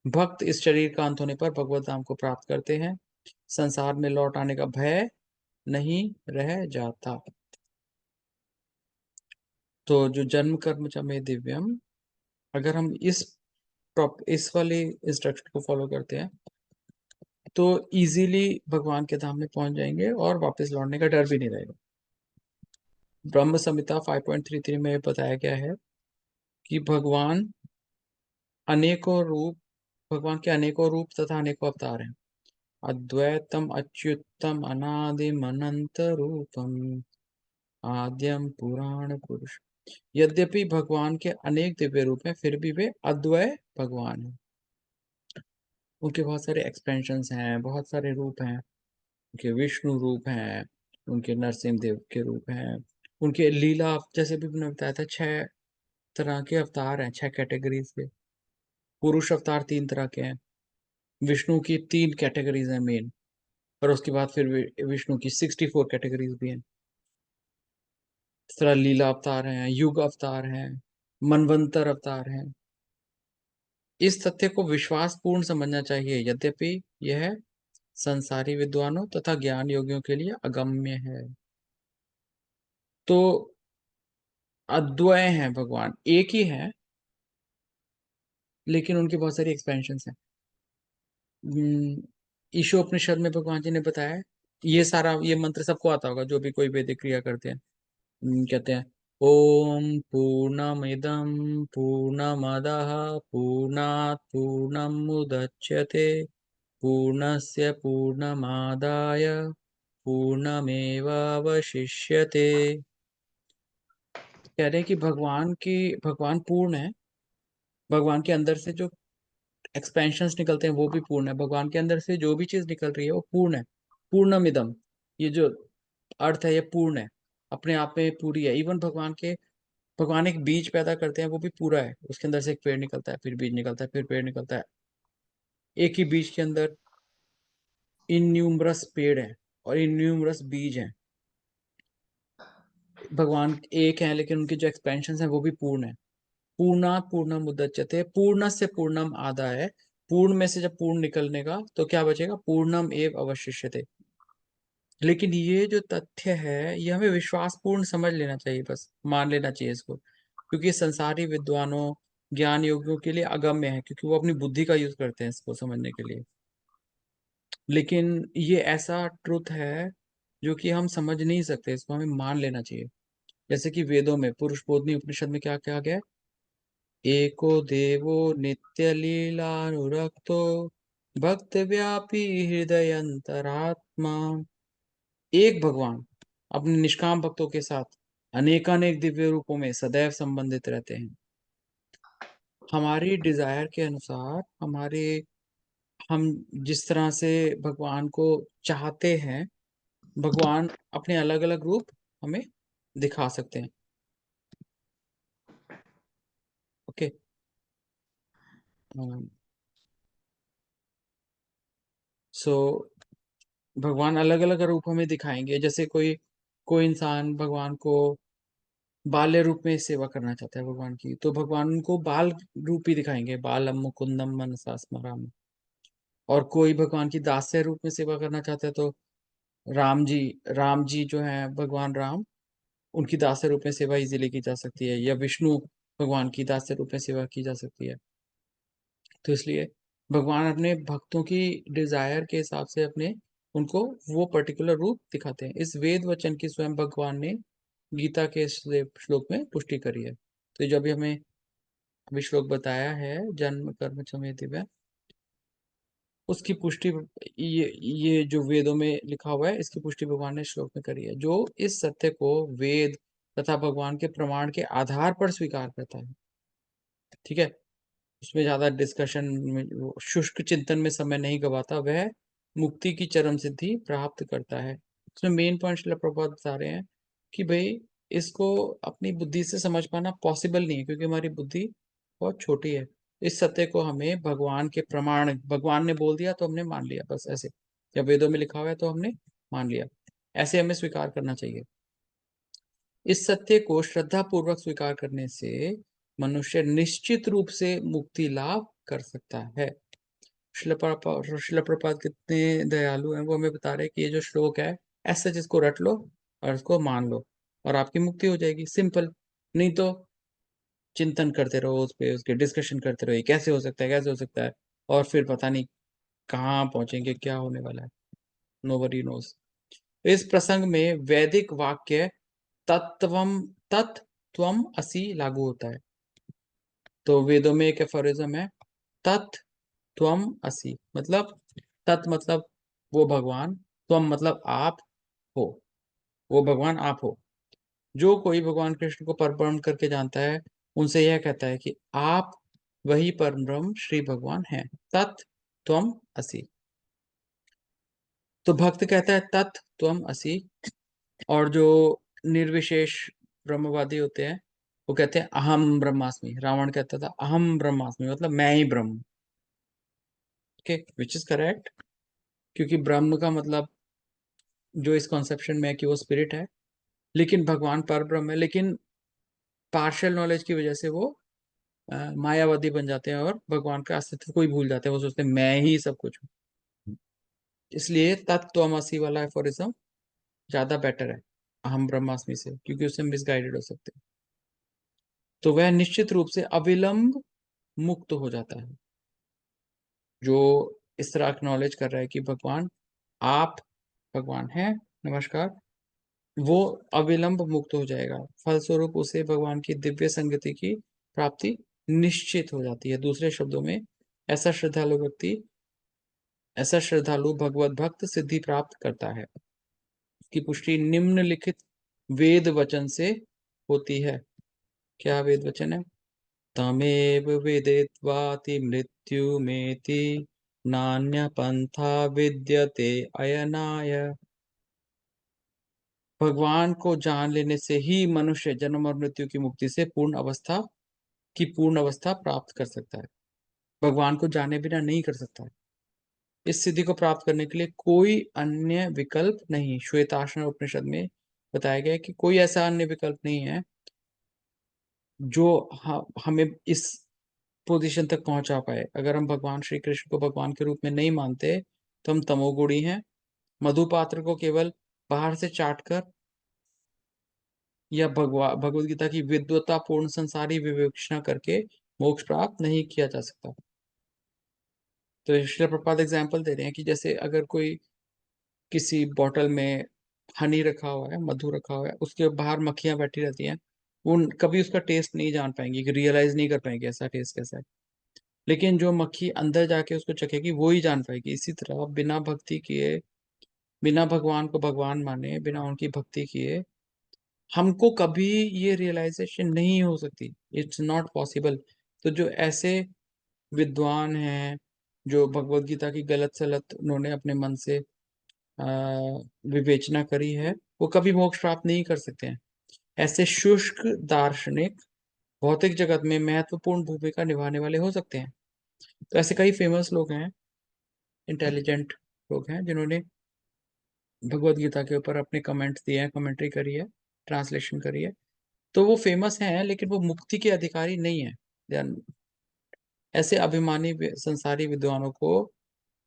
भक्त इस शरीर का अंत होने पर भगवत धाम को प्राप्त करते हैं, संसार में लौट आने का भय नहीं रह जाता। तो जो जन्म कर्म च में दिव्यम, अगर हम इस वाले इंस्ट्रक्शन को फॉलो करते हैं तो इजीली भगवान के धाम में पहुंच जाएंगे और वापस लौटने का डर भी नहीं रहेगा। ब्रह्म संहिता 5.33 में बताया गया है कि भगवान के अनेकों रूप तथा अनेकों अवतार हैं। अद्वैतम अच्युतम अनादिम अनंत रूपम आद्यम पुराण पुरुष। यद्यपि भगवान के अनेक दिव्य रूप हैं फिर भी वे अद्वय भगवान हैं। उनके बहुत सारे एक्सपेंशंस हैं, बहुत सारे रूप हैं। उनके विष्णु रूप हैं, उनके नरसिंह देव के रूप हैं, उनके लीला जैसे भी मैंने बताया था 6 तरह के अवतार हैं, 6 कैटेगरीज के। पुरुष अवतार 3 तरह के हैं, विष्णु की 3 कैटेगरीज हैं मेन, और उसके बाद फिर विष्णु की 64 कैटेगरीज भी हैं। इस तरह लीला अवतार हैं, युग अवतार हैं, मनवंतर अवतार हैं। इस तथ्य को विश्वास पूर्ण समझना चाहिए, यद्यपि यह संसारी विद्वानों तथा ज्ञान योगियों के लिए अगम्य है। तो अद्वय हैं भगवान, एक ही है, लेकिन उनकी बहुत सारी एक्सपेंशन हैं। ईशोपनिषद में भगवान जी ने बताया, ये सारा ये मंत्र सबको आता होगा जो भी कोई वैदिक क्रिया करते हैं। कहते हैं ओम पूर्णमिदं पूर्णमदः पूर्णात् पूर्णमुदच्यते पूर्णस्य पूर्णमादाय पूर्णमेवावशिष्यते। कह रहे हैं कि भगवान पूर्ण है, भगवान के अंदर से जो एक्सपेंशंस निकलते हैं वो भी पूर्ण है, भगवान के अंदर से जो भी चीज निकल रही है वो पूर्ण है। पूर्णमिदम, ये जो अर्थ है ये पूर्ण है, अपने आप में पूरी है। इवन भगवान एक बीज पैदा करते हैं वो भी पूरा है, उसके अंदर से एक पेड़ निकलता है, फिर बीज निकलता है, फिर पेड़ निकलता है। एक ही बीज के अंदर इन्यूमरस पेड़ है और इन्यूमरस बीज हैं। भगवान एक है लेकिन उनकी जो एक्सपेंशन है वो भी पूर्ण है। पूर्णात पूर्णम उदच्यते, पूर्ण से पूर्णम आधा है। पूर्ण में से जब पूर्ण निकलने का तो क्या बचेगा, पूर्णम एव अवशिष्यते। लेकिन ये जो तथ्य है ये हमें विश्वास पूर्ण समझ लेना चाहिए, बस मान लेना चाहिए इसको, क्योंकि ये संसारी विद्वानों ज्ञान योगियों के लिए अगम्य है, क्योंकि वो अपनी बुद्धि का यूज करते हैं इसको समझने के लिए। लेकिन ये ऐसा ट्रुथ है जो कि हम समझ नहीं सकते, इसको हमें मान लेना चाहिए। जैसे कि वेदों में पुरुष बोधनी उपनिषद में क्या कहा गया है, एको देवो नित्य लीलानुरक्तो भक्त व्यापी हृदय अंतरात्मा। एक भगवान अपने निष्काम भक्तों के साथ अनेकानेक दिव्य रूपों में सदैव संबंधित रहते हैं। हमारी डिजायर के अनुसार हम जिस तरह से भगवान को चाहते हैं, भगवान अपने अलग अलग रूप हमें दिखा सकते हैं। ओके। सो भगवान अलग अलग रूप हमें दिखाएंगे। जैसे कोई कोई इंसान भगवान को बाल्य रूप में सेवा करना चाहता है भगवान की, तो भगवान उनको बाल रूप ही दिखाएंगे, बालम मुकुंदम मनसा स्मरामि। और कोई भगवान की दास्य रूप में सेवा करना चाहता है तो राम जी राम जी जो है भगवान राम, उनकी दास्य रूप में सेवा इजीली की जा सकती है, या विष्णु भगवान की दास्य रूप में सेवा की जा सकती है। तो इसलिए भगवान अपने भक्तों की डिजायर के हिसाब से अपने उनको वो पर्टिकुलर रूप दिखाते हैं। इस वेद वचन की स्वयं भगवान ने गीता के श्लोक में पुष्टि करी है। तो जो अभी हमें अभी श्लोक बताया है, जन्म कर्म समय दिव्य, उसकी पुष्टि ये जो वेदों में लिखा हुआ है, इसकी पुष्टि भगवान ने श्लोक में करी है, जो इस सत्य को वेद तथा भगवान के प्रमाण के आधार पर स्वीकार करता है। ठीक है, उसमें ज्यादा डिस्कशन में, शुष्क चिंतन में समय नहीं गवाता, वह मुक्ति की चरम सिद्धि प्राप्त करता है। उसमें मेन पॉइंट श्रील प्रभुपाद बता रहे हैं कि भाई इसको अपनी बुद्धि से समझ पाना पॉसिबल नहीं है, क्योंकि हमारी बुद्धि बहुत छोटी है। इस सत्य को हमें भगवान के प्रमाण, भगवान ने बोल दिया तो हमने मान लिया, बस ऐसे, या वेदों में लिखा हुआ है तो हमने मान लिया, ऐसे हमें स्वीकार करना चाहिए। इस सत्य को श्रद्धा पूर्वक स्वीकार करने से मनुष्य निश्चित रूप से मुक्ति लाभ कर सकता है। शिल प्रपात कितने दयालु हैं, वो हमें बता रहे हैं कि ये जो श्लोक है, ऐसे जिसको रट लो और इसको मान लो और आपकी मुक्ति हो जाएगी, सिंपल। नहीं तो चिंतन करते रहो उस पे, उसके डिस्कशन करते रहो, ये कैसे हो सकता है, कैसे हो सकता है, और फिर पता नहीं कहाँ पहुंचेंगे, क्या होने वाला है, नोबडी नोस। इस प्रसंग में वैदिक वाक्य तत्वम तत्त्वम असि लागू होता है। तो वेदों में एक एफोरिज्म है, तत्त्वम असि, मतलब तत् मतलब वो भगवान, त्वम मतलब आप हो, वो भगवान आप हो। जो कोई भगवान कृष्ण को परब्रह्म करके जानता है, उनसे यह कहता है कि आप वही परब्रह्म श्री भगवान हैं, तत् त्वम असि। तो भक्त कहता है तत् त्वम असि, और जो निर्विशेष ब्रह्मवादी होते हैं वो कहते हैं अहम ब्रह्मास्मि। रावण कहता था अहम ब्रह्मास्मि, मतलब मैं ही ब्रह्म। ओके, विच इज करेक्ट, क्योंकि ब्रह्म का मतलब जो इस कॉन्सेप्शन में है कि वो स्पिरिट है, लेकिन भगवान पर ब्रह्म है। लेकिन पार्शियल नॉलेज की वजह से वो मायावादी बन जाते हैं और भगवान का अस्तित्व को ही भूल जाते हैं, वो सोचते हैं मैं ही सब कुछ हूँ। इसलिए तत्त्वमसि वाला एफोरिज्म ज्यादा बेटर है अहम ब्रह्मास्मि से, क्योंकि उससे मिसगाइडेड हो सकते हैं। तो वह निश्चित रूप से अविलंब मुक्त हो जाता है। जो इस तरह एक्नॉलेज कर रहा है कि भगवान आप भगवान हैं, नमस्कार, वो अविलंब मुक्त हो जाएगा। फलस्वरूप उसे भगवान की दिव्य संगति की प्राप्ति निश्चित हो जाती है। दूसरे शब्दों में, ऐसा श्रद्धालु व्यक्ति, ऐसा श्रद्धालु भगवत भक्त सिद्धि प्राप्त करता है। की पुष्टि निम्नलिखित वेद वचन से होती है। क्या वेद वचन है? तमेव वेदेत्वाति मृत्युमेति नान्य पंथा विद्यते अयनाय। भगवान को जान लेने से ही मनुष्य जन्म और मृत्यु की मुक्ति से पूर्ण अवस्था प्राप्त कर सकता है। भगवान को जाने बिना नहीं कर सकता है। इस सिद्धि को प्राप्त करने के लिए कोई अन्य विकल्प नहीं। श्वेताश्वर उपनिषद में बताया गया है कि कोई ऐसा अन्य विकल्प नहीं है जो हमें इस पोजीशन तक पहुंचा पाए। अगर हम भगवान श्री कृष्ण को भगवान के रूप में नहीं मानते तो हम तमोगुणी हैं। मधुपात्र को केवल बाहर से चाट कर या भगवत गीता की विद्वता पूर्ण संसारी विवेचना करके मोक्ष प्राप्त नहीं किया जा सकता। तो श्रील प्रभुपाद एग्जाम्पल दे रहे हैं कि जैसे अगर कोई किसी बॉटल में हनी रखा हुआ है, मधु रखा हुआ है, उसके बाहर मक्खियां बैठी रहती हैं, वो कभी उसका टेस्ट नहीं जान पाएंगी, कि रियलाइज नहीं कर पाएंगे ऐसा टेस्ट कैसा है। लेकिन जो मक्खी अंदर जाके उसको चखेगी वो ही जान पाएगी। इसी तरह बिना भक्ति किए, बिना भगवान को भगवान माने, बिना उनकी भक्ति किए हमको कभी ये रियलाइजेशन नहीं हो सकती। It's not possible. तो जो ऐसे विद्वान हैं, जो भगवत गीता की गलत सलत उन्होंने अपने मन से आ, विवेचना करी है, वो कभी मोक्ष प्राप्त नहीं कर सकते हैं। ऐसे शुष्क दार्शनिक भौतिक जगत में महत्वपूर्ण भूमिका निभाने वाले हो सकते हैं। तो ऐसे कई फेमस लोग हैं, इंटेलिजेंट लोग हैं, जिन्होंने भगवत गीता के ऊपर अपने कमेंट्स दिए हैं, कमेंट्री करी है, ट्रांसलेशन करी है। तो वो फेमस हैं, लेकिन वो मुक्ति के अधिकारी नहीं है। ऐसे अभिमानी संसारी विद्वानों को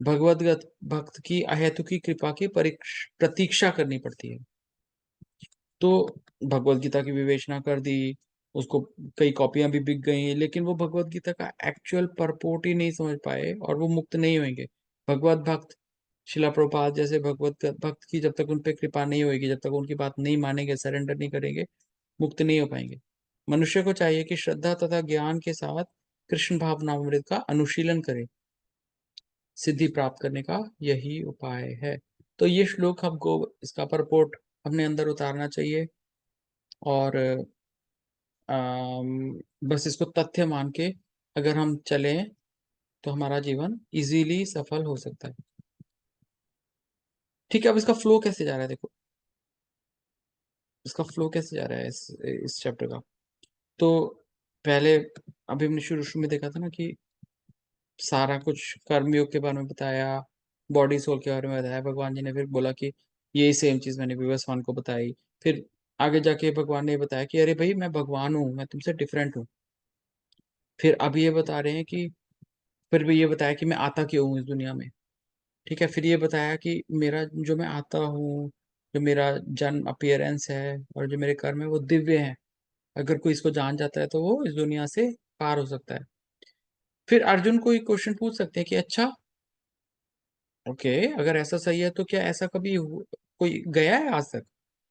भगवत भक्त की अहेतुकी कृपा की प्रतीक्षा करनी पड़ती है। तो भगवत गीता की विवेचना कर दी, उसको कई कॉपियाँ भी बिक गई, लेकिन वो भगवद गीता का एक्चुअल परपोर्ट ही नहीं समझ पाए और वो मुक्त नहीं होंगे। भगवत भक्त शिला प्रभुपाद जैसे भगवत भक्त की जब तक उन पे कृपा नहीं होगी, जब तक उनकी बात नहीं मानेंगे, सरेंडर नहीं करेंगे, मुक्त नहीं हो पाएंगे। मनुष्य को चाहिए कि श्रद्धा तथा ज्ञान के साथ कृष्ण भावनामृत का अनुशीलन करे। सिद्धि प्राप्त करने का यही उपाय है। तो ये श्लोक हमको इसका परपोर्ट अपने अंदर उतारना चाहिए और बस इसको तथ्य मान के अगर हम चलें तो हमारा जीवन इजीली सफल हो सकता है। ठीक है, अब इसका फ्लो कैसे जा रहा है देखो, इसका फ्लो कैसे जा रहा है इस चैप्टर का। तो पहले अभी हमने शुरू शुरू में देखा था ना कि सारा कुछ कर्मयोग के बारे में बताया, बॉडी सोल के बारे में बताया। भगवान जी ने फिर बोला कि यही सेम चीज मैंने भी भगवान को बताई। फिर आगे जाके भगवान ने बताया कि अरे भाई मैं भगवान हूँ, मैं तुमसे डिफरेंट हूँ। फिर अब ये बता रहे हैं कि फिर भी ये बताया कि मैं आता क्यों हूँ इस दुनिया में। ठीक है, फिर ये बताया कि मेरा जो मैं आता हूँ, जो मेरा जन्म अपीयरेंस है और जो मेरे कर्म है वो दिव्य है। अगर कोई इसको जान जाता है तो वो इस दुनिया से पार हो सकता है। फिर अर्जुन को एक क्वेश्चन पूछ सकते हैं कि अच्छा ओके, अगर ऐसा सही है तो क्या ऐसा कभी कोई गया है आज तक?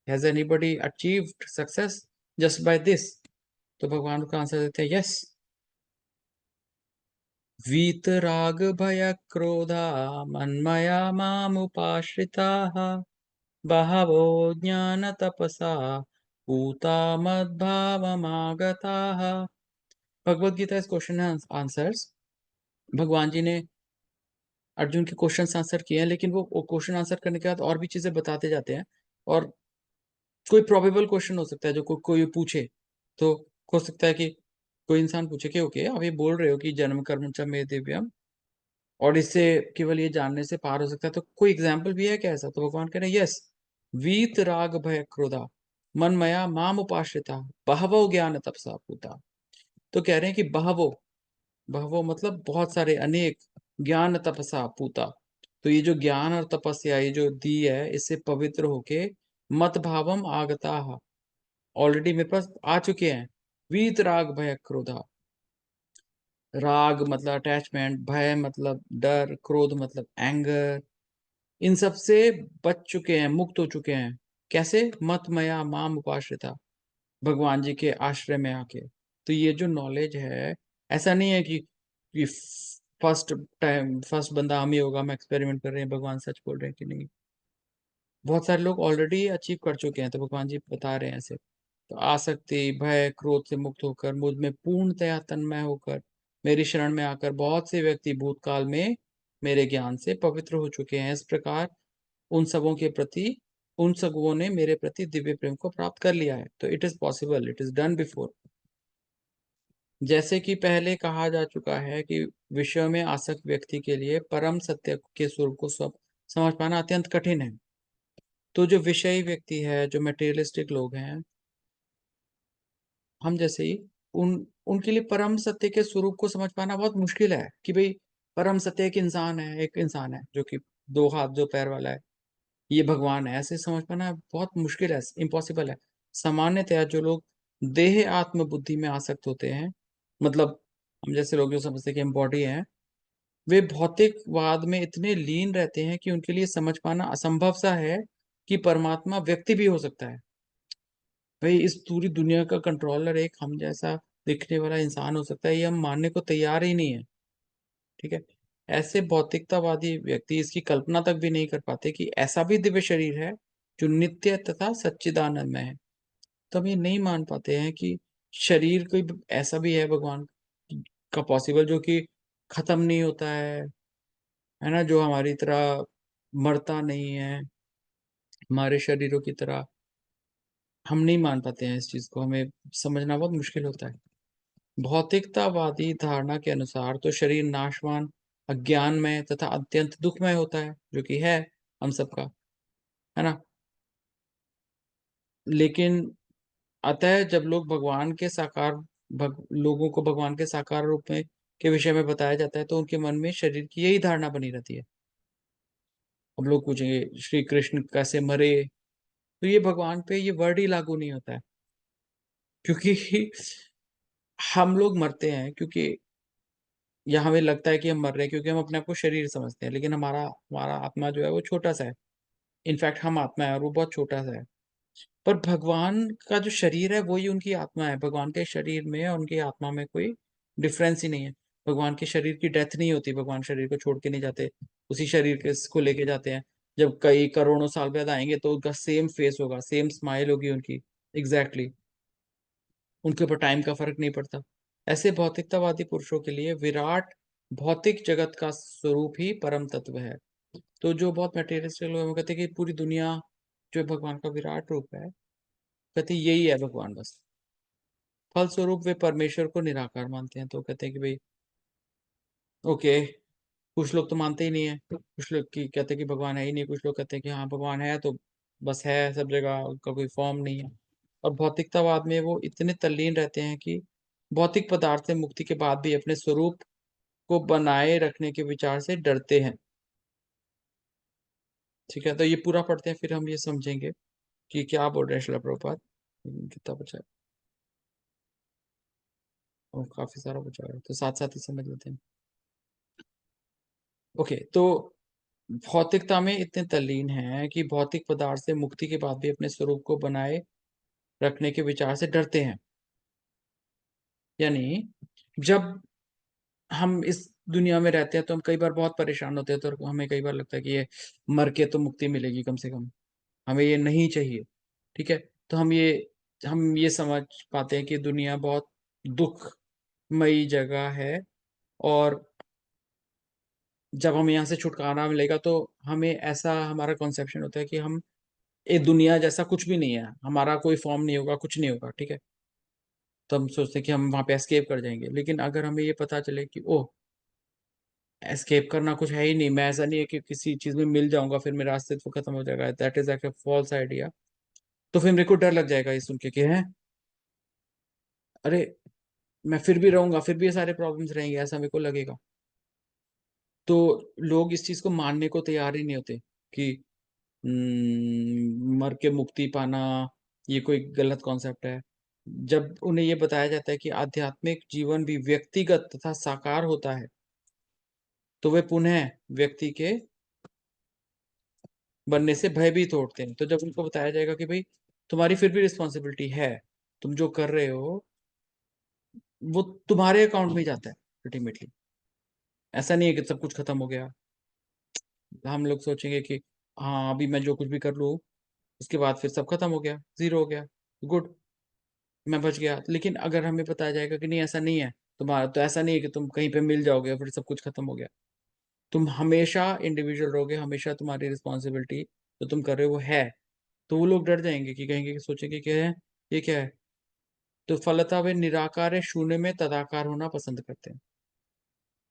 Has anybody achieved success just by this? तो भगवान का आंसर देते हैं यस। वीतराग भय क्रोधा मन्मया मामुपाश्रिताः बहवो ज्ञान तपसा पूता मद्भावमागताः। भगवत गीता इस क्वेश्चन आंसर्स भगवान जी ने अर्जुन के क्वेश्चन आंसर किए हैं, लेकिन वो क्वेश्चन आंसर करने के बाद और भी चीजें बताते जाते हैं। और कोई प्रोबेबल क्वेश्चन हो सकता है जो कोई पूछे, तो हो सकता है कि कोई इंसान पूछे कि ओके आप ये बोल रहे हो कि जन्म कर्म च मे दिव्यम और इससे केवल ये जानने से पार हो सकता है, तो कोई एग्जाम्पल भी है क्या ऐसा? तो भगवान कह रहे हैं यस। वीत राग भय क्रोधा मन मया माम उपाश्रिता बहवो ज्ञान तपसा पूता। तो कह रहे हैं कि बहवो, बहवो मतलब बहुत सारे, अनेक, ज्ञान तपसा पूता। तो ये जो ज्ञान और तपस्या ये जो दी है इससे पवित्र होके मत भावम आगता, ऑलरेडी मेरे पास आ चुके हैं। वीत राग भय क्रोधा, राग मतलब अटैचमेंट, भय मतलब डर, क्रोध मतलब एंगर, इन सब से बच चुके हैं, मुक्त हो चुके हैं। कैसे? मत मया माम उपाश्रिता, भगवान जी के आश्रय में आके। तो ये जो नॉलेज है, ऐसा नहीं है कि फर्स्ट टाइम फर्स्ट बंदा हम ही होगा, हम एक्सपेरिमेंट कर रहे हैं, भगवान सच बोल रहे हैं कि नहीं। बहुत सारे लोग ऑलरेडी अचीव कर चुके हैं, तो भगवान जी बता रहे हैं ऐसे। तो आसक्ति भय क्रोध से मुक्त होकर मुझ में पूर्णतया तन्मय होकर मेरी शरण में आकर बहुत से व्यक्ति भूतकाल में मेरे ज्ञान से पवित्र हो चुके हैं। इस प्रकार उन सबों के प्रति उन सबों ने मेरे प्रति दिव्य प्रेम को प्राप्त कर लिया है। तो it is possible, it is done before. जैसे कि पहले कहा जा चुका है कि विषय में आसक्त व्यक्ति के लिए परम सत्य के स्वरूप को समझ पाना अत्यंत कठिन है। तो जो विषयी व्यक्ति है, जो मटेरियलिस्टिक लोग हैं, हम जैसे ही, उनके लिए परम सत्य के स्वरूप को समझ पाना बहुत मुश्किल है कि भाई परम सत्य एक इंसान है, एक इंसान है जो कि दो हाथ दो पैर वाला है, ये भगवान है, ऐसे समझ पाना बहुत मुश्किल है, इम्पॉसिबल है। सामान्यतया जो लोग देह आत्म बुद्धि में आसक्त होते हैं, मतलब हम जैसे लोग जो समझते हैं कि हम बॉडी हैं, वे भौतिकवाद में इतने लीन रहते हैं कि उनके लिए समझ पाना असंभव सा है कि परमात्मा व्यक्ति भी हो सकता है। भाई इस पूरी दुनिया का कंट्रोलर एक हम जैसा दिखने वाला इंसान हो सकता है, ये हम मानने को तैयार ही नहीं है। ठीक है, ऐसे भौतिकतावादी व्यक्ति इसकी कल्पना तक भी नहीं कर पाते कि ऐसा भी दिव्य शरीर है जो नित्य तथा सच्चिदानंद में है। तो हम ये नहीं मान पाते हैं कि शरीर कोई ऐसा भी है भगवान का पॉसिबल जो कि खत्म नहीं होता है ना, जो हमारी तरह मरता नहीं है, हमारे शरीरों की तरह। हम नहीं मान पाते हैं इस चीज को, हमें समझना बहुत मुश्किल होता है। भौतिकतावादी धारणा के अनुसार तो शरीर नाशवान, अज्ञानमय तथा अत्यंत दुखमय होता है, जो कि है हम सबका, है ना। लेकिन अतः जब लोग भगवान के साकार लोगों को भगवान के साकार रूप में के विषय में बताया जाता है तो उनके मन में शरीर की यही धारणा बनी रहती है। अब लोग पूछेंगे श्री कृष्ण कैसे मरे, तो ये भगवान पे ये वर्ड ही लागू नहीं होता है। क्योंकि हम लोग मरते हैं क्योंकि, या हमें लगता है कि हम मर रहे हैं क्योंकि हम अपने आप को शरीर समझते हैं, लेकिन हमारा हमारा आत्मा जो है वो छोटा सा है। इनफैक्ट हम आत्मा है और वो बहुत छोटा सा है। पर भगवान का जो शरीर है वही उनकी आत्मा है। भगवान के शरीर में और उनकी आत्मा में कोई डिफरेंस ही नहीं है। भगवान के शरीर की डेथ नहीं होती, भगवान शरीर को छोड़ के नहीं जाते, उसी शरीर के को लेके जाते हैं। जब कई करोड़ों साल बाद आएंगे तो उनका सेम फेस होगा, सेम स्माइल होगी उनकी, एग्जैक्टली exactly। उनके ऊपर टाइम का फर्क नहीं पड़ता। ऐसे भौतिकतावादी पुरुषों के लिए विराट भौतिक जगत का स्वरूप ही परम तत्व है। तो जो बहुत मटेरियलिस्टिक लोग हैं, वो कहते हैं कि पूरी दुनिया जो भगवान का विराट रूप है, कहते हैं यही है भगवान बस। फलस्वरूप वे परमेश्वर को निराकार मानते हैं। तो कहते हैं कि भाई ओके, कुछ लोग तो मानते ही नहीं है, कुछ लोग की कहते हैं कि भगवान है ही नहीं, कुछ लोग कहते हैं कि हाँ भगवान है तो बस है सब जगह, उसका कोई फॉर्म नहीं है। और भौतिकतावाद में वो इतने तल्लीन रहते हैं कि भौतिक पदार्थ से मुक्ति के बाद भी अपने स्वरूप को बनाए रखने के विचार से डरते हैं। ठीक है, तो ये पूरा पढ़ते हैं फिर हम ये समझेंगे कि क्या बोल रहे हैं शिला प्रभुपाद। कितना बचा है? और काफी सारा बचा है, तो साथ साथ ही समझ लेते हैं। ओके, तो भौतिकता में इतने तल्लीन हैं कि भौतिक पदार्थ से मुक्ति के बाद भी अपने स्वरूप को बनाए रखने के विचार से डरते हैं। यानी जब हम इस दुनिया में रहते हैं तो हम कई बार बहुत परेशान होते हैं, तो हमें कई बार लगता है कि ये मर के तो मुक्ति मिलेगी कम से कम, हमें ये नहीं चाहिए। ठीक है, तो हम ये समझ पाते हैं कि दुनिया बहुत दुखमयी जगह है, और जब हम यहाँ से छुटकारा मिलेगा तो हमें ऐसा हमारा कॉन्सेप्शन होता है कि हम, ये दुनिया जैसा कुछ भी नहीं है, हमारा कोई फॉर्म नहीं होगा, कुछ नहीं होगा। ठीक है, तो हम सोचते हैं कि हम वहां पे एस्केप कर जाएंगे, लेकिन अगर हमें ये पता चले कि ओह, एस्केप करना कुछ है ही नहीं, मैं ऐसा नहीं है कि किसी चीज में मिल जाऊंगा फिर मेरा अस्तित्व खत्म हो जाएगा, दैट इज एक फॉल्स आइडिया। तो फिर मेरे को डर लग जाएगा ये सुन के कि है, अरे मैं फिर भी रहूंगा, फिर भी ये सारे प्रॉब्लम्स रहेंगे, ऐसा मेरे को लगेगा। तो लोग इस चीज को मानने को तैयार ही नहीं होते कि मर के मुक्ति पाना ये कोई गलत कॉन्सेप्ट है। जब उन्हें ये बताया जाता है कि आध्यात्मिक जीवन भी व्यक्तिगत तथा साकार होता है, तो वे पुनः व्यक्ति के बनने से भयभीत होते हैं। तो जब उनको बताया जाएगा कि भाई तुम्हारी फिर भी रिस्पॉन्सिबिलिटी है, तुम जो कर रहे हो वो तुम्हारे अकाउंट में ही जाता है अल्टीमेटली। ऐसा नहीं है कि सब कुछ खत्म हो गया। हम लोग सोचेंगे कि हाँ अभी मैं जो कुछ भी कर लूँ उसके बाद फिर सब खत्म हो गया, जीरो हो गया, गुड, मैं बच गया। लेकिन अगर हमें बताया जाएगा कि नहीं ऐसा नहीं है, तुम्हारा तो ऐसा नहीं है कि तुम कहीं पे मिल जाओगे और फिर सब कुछ खत्म हो गया, तुम हमेशा इंडिविजुअल रहोगे, हमेशा तुम्हारी रिस्पॉन्सिबिलिटी जो तुम कर रहे हो वो है। तो वो लोग डर जाएंगे कि कहेंगे कि सोचेंगे क्या है, ये क्या है। तो फलतः वे निराकार शून्य में तदाकार होना पसंद करते हैं।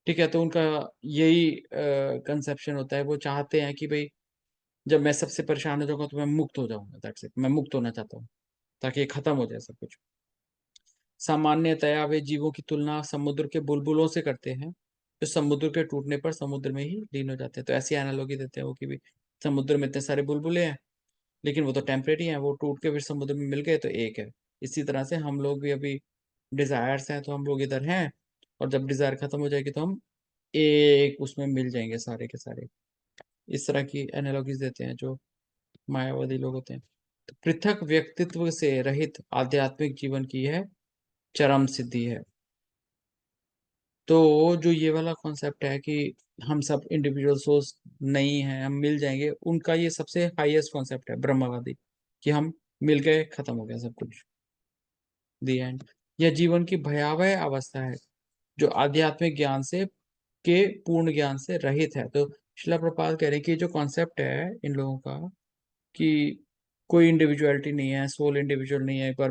ठीक है, तो उनका यही कंसेप्शन होता है, वो चाहते हैं कि भाई जब मैं सबसे परेशान हो जाऊंगा तो मैं मुक्त हो जाऊंगा, दैट्स इट, मैं मुक्त होना चाहता हूँ ताकि ये खत्म हो जाए सब कुछ। सामान्यतया वे जीवों की तुलना समुद्र के बुलबुलों से करते हैं, जो समुद्र के टूटने पर समुद्र में ही लीन हो जाते हैं। तो ऐसी एनालॉगी देते हैं वो कि भी समुद्र में इतने सारे बुलबुले हैं, लेकिन वो तो टेम्परेरी हैं, वो टूट के फिर समुद्र में मिल गए तो एक है। इसी तरह से हम लोग भी अभी डिजायर्स हैं तो हम लोग इधर हैं, और जब डिजायर खत्म हो जाएगी तो हम एक उसमें मिल जाएंगे सारे के सारे। इस तरह की एनालॉगीज देते हैं जो मायावादी लोग होते हैं। तो पृथक व्यक्तित्व से रहित आध्यात्मिक जीवन की यह चरम सिद्धि है। तो जो ये वाला कॉन्सेप्ट है कि हम सब इंडिविजुअल सोल्स नहीं हैं, हम मिल जाएंगे, उनका ये सबसे हाईएस्ट कॉन्सेप्ट है ब्रह्मवादी, कि हम मिल गए, खत्म हो गया सब कुछ, दी एंड। यह जीवन की भयावह अवस्था है जो आध्यात्मिक ज्ञान से के पूर्ण ज्ञान से रहित है। तो शिला प्रपात कह रहे हैं कि जो कॉन्सेप्ट है इन लोगों का कि कोई इंडिविजुअलिटी नहीं है, सोल इंडिविजुअल नहीं है, एक बार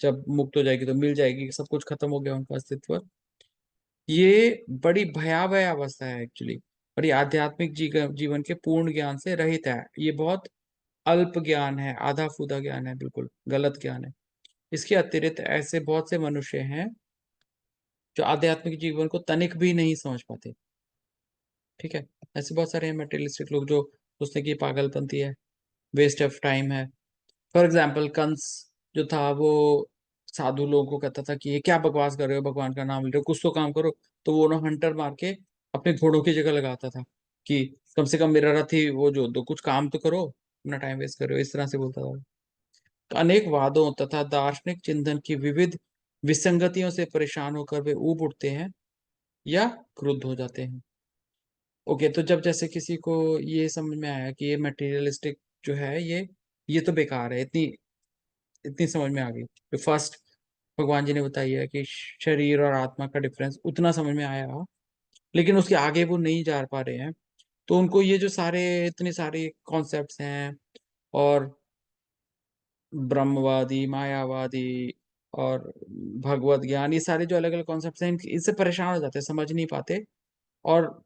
जब मुक्त हो जाएगी तो मिल जाएगी, सब कुछ खत्म हो गया उनका अस्तित्व, ये बड़ी भयावह अवस्था है एक्चुअली। और ये आध्यात्मिक जीवन के पूर्ण ज्ञान से रहित है, ये बहुत अल्प ज्ञान है, आधा फूदा ज्ञान है, बिल्कुल गलत ज्ञान है। इसके अतिरिक्त ऐसे बहुत से मनुष्य हैं जो आध्यात्मिक जीवन को तनिक भी नहीं समझ पाते। ठीक है, ऐसे बहुत सारे हैं मटेरियलिस्टिक लोग जो सोचते हैं कि ये पागलपंती है, वेस्ट ऑफ टाइम है। फॉर एग्जाम्पल कंस जो था वो साधु लोगों को कहता था कि ये क्या बकवास कर रहे हो, भगवान का नाम ले रहे हो, कुछ तो काम करो। तो वो ना हंटर मार के अपने घोड़ों की जगह लगाता था कि कम से कम मेरा रथ ही वो जो दो, कुछ काम तो करो, अपना टाइम वेस्ट कर रहे हो, इस तरह से बोलता था। तो अनेक वादों तथा दार्शनिक चिंतन की विविध विसंगतियों से परेशान होकर वे ऊब उठते हैं या क्रुद्ध हो जाते हैं। ओके, तो जब जैसे किसी को ये समझ में आया कि ये मटेरियलिस्टिक जो है, ये तो बेकार है, इतनी इतनी समझ में आ गई। तो फर्स्ट भगवान जी ने बताई है कि शरीर और आत्मा का डिफरेंस उतना समझ में आया, लेकिन उसके आगे वो नहीं जा पा रहे हैं। तो उनको ये जो सारे इतने सारे कॉन्सेप्ट्स हैं, और ब्रह्मवादी, मायावादी और भगवत ज्ञान, ये सारे जो अलग अलग कॉन्सेप्ट्स हैं, इनसे परेशान हो जाते हैं, समझ नहीं पाते, और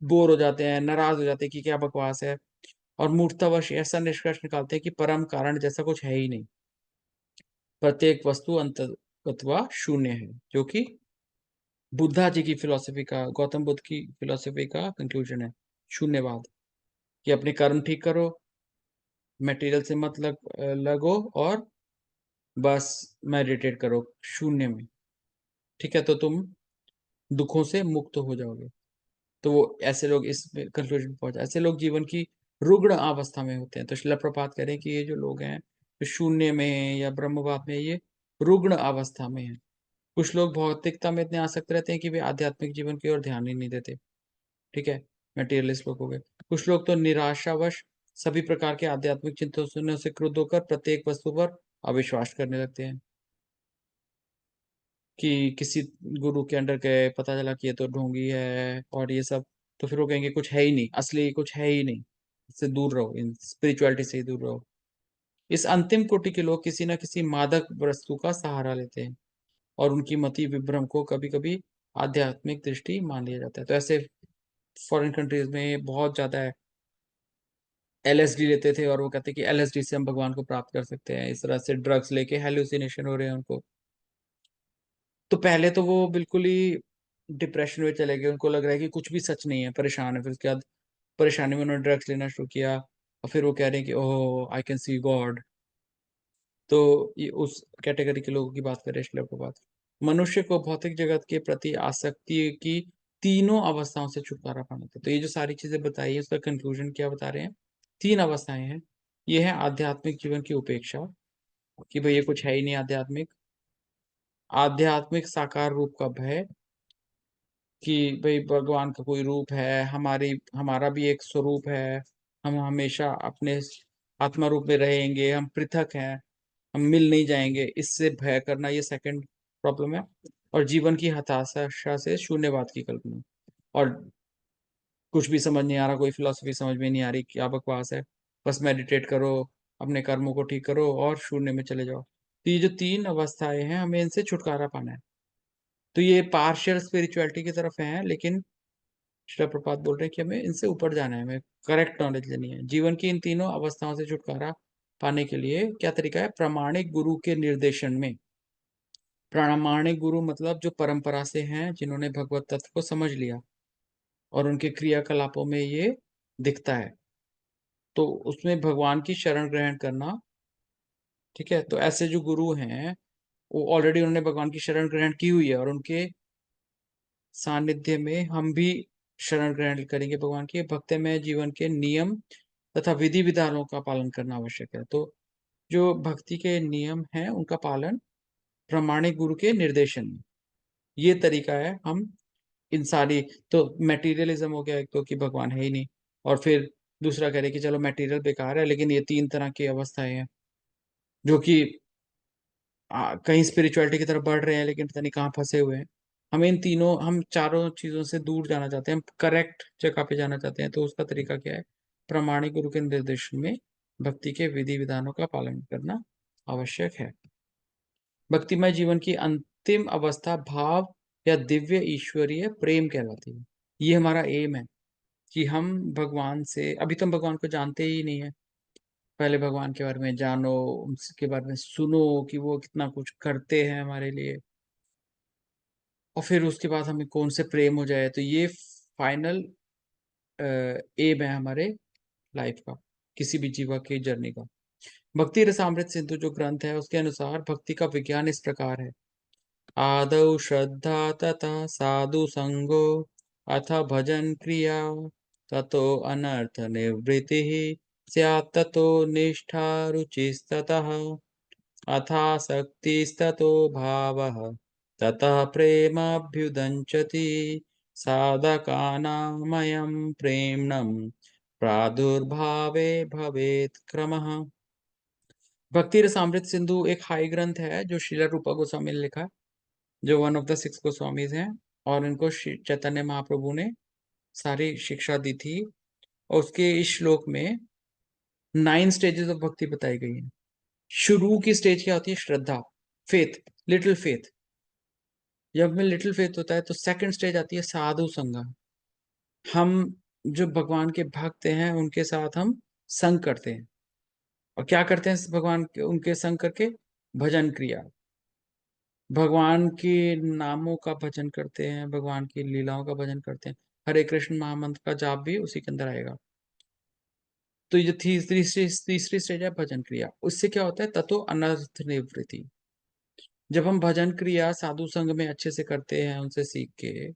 बोर हो जाते हैं, नाराज हो जाते हैं कि क्या बकवास है, और मूर्खतावश ऐसा निष्कर्ष निकालते हैं कि परम कारण जैसा कुछ है ही नहीं, प्रत्येक वस्तु अंततः शून्य है, जो कि बुद्धा जी की फिलॉसफी का, गौतम बुद्ध की फिलॉसफी का कंक्लूजन है, शून्यवाद। कि अपने कर्म ठीक करो, मटेरियल से मत लगो, और बस मेडिटेट करो शून्य में, ठीक है, तो तुम दुखों से मुक्त हो जाओगे। तो वो ऐसे लोग इस कंक्लूजन पे पहुंचे, ऐसे लोग जीवन की रुग्ण अवस्था में होते हैं। तो शिला प्रपात कह रहे हैं कि ये जो लोग हैं, जो शून्य में या ब्रह्मवाद में, ये रुग्ण अवस्था में है। कुछ लोग भौतिकता में इतने आसक्त रहते हैं कि वे आध्यात्मिक जीवन की ओर ध्यान ही नहीं देते, ठीक है, मटेरियलिस्ट लोग हो गए। कुछ लोग तो निराशावश सभी प्रकार के आध्यात्मिक चिंतनों से क्रुद्ध होकर प्रत्येक वस्तु पर अविश्वास करने लगते हैं। कि किसी गुरु के अंडर गए, पता चला कि ये तो ढोंगी है और ये सब, तो फिर वो कहेंगे कुछ है ही नहीं, असली कुछ है ही नहीं, इससे दूर रहो, इन स्पिरिचुअलिटी से ही दूर रहो। इस अंतिम कोटि के लोग किसी न किसी मादक वस्तु का सहारा लेते हैं, और उनकी मति विभ्रम को कभी कभी आध्यात्मिक दृष्टि मान लिया जाता है। तो ऐसे फॉरेन कंट्रीज में बहुत ज्यादा है, एलएसडी लेते थे, और वो कहते हैं कि एलएसडी से हम भगवान को प्राप्त कर सकते हैं, इस तरह से ड्रग्स लेके हेलुसिनेशन हो रहे हैं उनको। तो पहले तो वो बिल्कुल ही डिप्रेशन में चले गए, उनको लग रहा है कि कुछ भी सच नहीं है, परेशान है। फिर उसके बाद परेशानी में उन्होंने ड्रग्स लेना शुरू किया, और फिर वो कह रहे हैं कि ओह आई कैन सी गॉड। तो ये उस कैटेगरी के लोगों की बात करें श्लोक के बाद। मनुष्य को भौतिक जगत के प्रति आसक्ति की तीनों अवस्थाओं से छुटकारा पाना था। तो ये जो सारी चीजें बताई है, उसका कंक्लूजन क्या बता रहे हैं? तीन अवस्थाएं हैं। ये है आध्यात्मिक जीवन की उपेक्षा, कि भाई ये कुछ है ही नहीं आध्यात्मिक। आध्यात्मिक साकार रूप का भय, कि भाई भगवान का कोई रूप है, हमारा भी एक स्वरूप है, हम हमेशा अपने आत्मा रूप में रहेंगे, हम पृथक हैं, हम मिल नहीं जाएंगे, इससे भय करना, ये सेकंड प्रॉब्लम है। और जीवन की हताशा से शून्यवाद की कल्पना, और कुछ भी समझ नहीं आ रहा, कोई फिलॉसफी समझ में नहीं आ रही, क्या बकवास है, बस मेडिटेट करो, अपने कर्मों को ठीक करो और शून्य में चले जाओ। तो ये जो तीन अवस्थाएं हैं, हमें इनसे छुटकारा पाना है। तो ये पार्शियल स्पिरिचुअलिटी की तरफ है, लेकिन श्रील प्रपात बोल रहे हैं कि हमें इनसे ऊपर जाना है, हमें करेक्ट नॉलेज लेनी है। जीवन की इन तीनों अवस्थाओं से छुटकारा पाने के लिए क्या तरीका है? प्रामाणिक गुरु के निर्देशन में। प्रामाणिक गुरु मतलब जो परंपरा से हैं, जिन्होंने भगवत तत्व को समझ लिया, और उनके क्रियाकलापों में ये दिखता है, तो उसमें भगवान की शरण ग्रहण करना, ठीक है। तो ऐसे जो गुरु हैं, वो ऑलरेडी उन्होंने भगवान की शरण ग्रहण की हुई है, और उनके सानिध्य में हम भी शरण ग्रहण करेंगे भगवान के। भक्तिमय जीवन के नियम तथा विधि विधानों का पालन करना आवश्यक है। तो जो भक्ति के नियम हैं, उनका पालन प्रामाणिक गुरु के निर्देशन में, ये तरीका है। हम इन सारी, तो मेटीरियलिज्म हो गया एक, तो कि भगवान है ही नहीं, और फिर दूसरा कह रहे कि चलो मेटीरियल बेकार है, लेकिन ये तीन तरह की अवस्थाएं हैं जो कि कहीं स्पिरिचुअलिटी की तरफ बढ़ रहे हैं, लेकिन पता नहीं कहाँ फंसे हुए हैं। हम चारों चीजों से दूर जाना चाहते हैं, हम करेक्ट जगह पे जाना चाहते हैं। तो उसका तरीका क्या है? प्रामाणिक गुरु के निर्देशन में भक्ति के विधि विधानों का पालन करना आवश्यक है। भक्तिमय जीवन की अंतिम अवस्था भाव या दिव्य ईश्वरीय प्रेम कहलाती है। ये हमारा एम है कि हम भगवान से, अभी तो हम भगवान को जानते ही नहीं है, पहले भगवान के बारे में जानो, उसके बारे में सुनो कि वो कितना कुछ करते हैं हमारे लिए, और फिर उसके बाद हमें कौन से प्रेम हो जाए। तो ये फाइनल एम है हमारे लाइफ का, किसी भी जीवा की जर्नी का। भक्ति रसामृत सिंधु जो ग्रंथ है उसके अनुसार भक्ति का विज्ञान इस प्रकार है। आदौ श्रद्धा ततः साधु संगो अथ भजन क्रिया ततो अनर्थ निवृत्ति स्यात् ततो निष्ठा रुचिस्ततः अथासक्तिस्ततो भावः ततः प्रेमाभ्युदञ्चति साधकानामयं प्रेम्णं प्रादुर्भावे भवेत् क्रमः। भक्ति रसामृत सिंधु एक हाई ग्रंथ है जो श्रील रूपा गोस्वामी ने लिखा, जो one of the six Goswamis हैं, और इनको चैतन्य महाप्रभु ने सारी शिक्षा दी थी। और उसके इस श्लोक में 9 स्टेजेस ऑफ भक्ति बताई गई है। शुरू की स्टेज क्या होती है? श्रद्धा, फेथ, लिटिल फेथ। जब में लिटिल फेथ होता है तो सेकंड स्टेज आती है साधु संग। हम जो भगवान के भक्त हैं उनके साथ हम संग करते हैं। और क्या करते हैं भगवान के उनके संग करके? भजन क्रिया, भगवान के नामों का भजन करते हैं, भगवान की लीलाओं का भजन करते हैं। हरे कृष्ण महामंत्र का जाप भी उसी के अंदर आएगा। तो ये तीसरी स्टेज है भजन क्रिया। उससे क्या होता है? ततो अनर्थ निवृत्ति। जब हम भजन क्रिया साधु संग में अच्छे से करते हैं उनसे सीख के,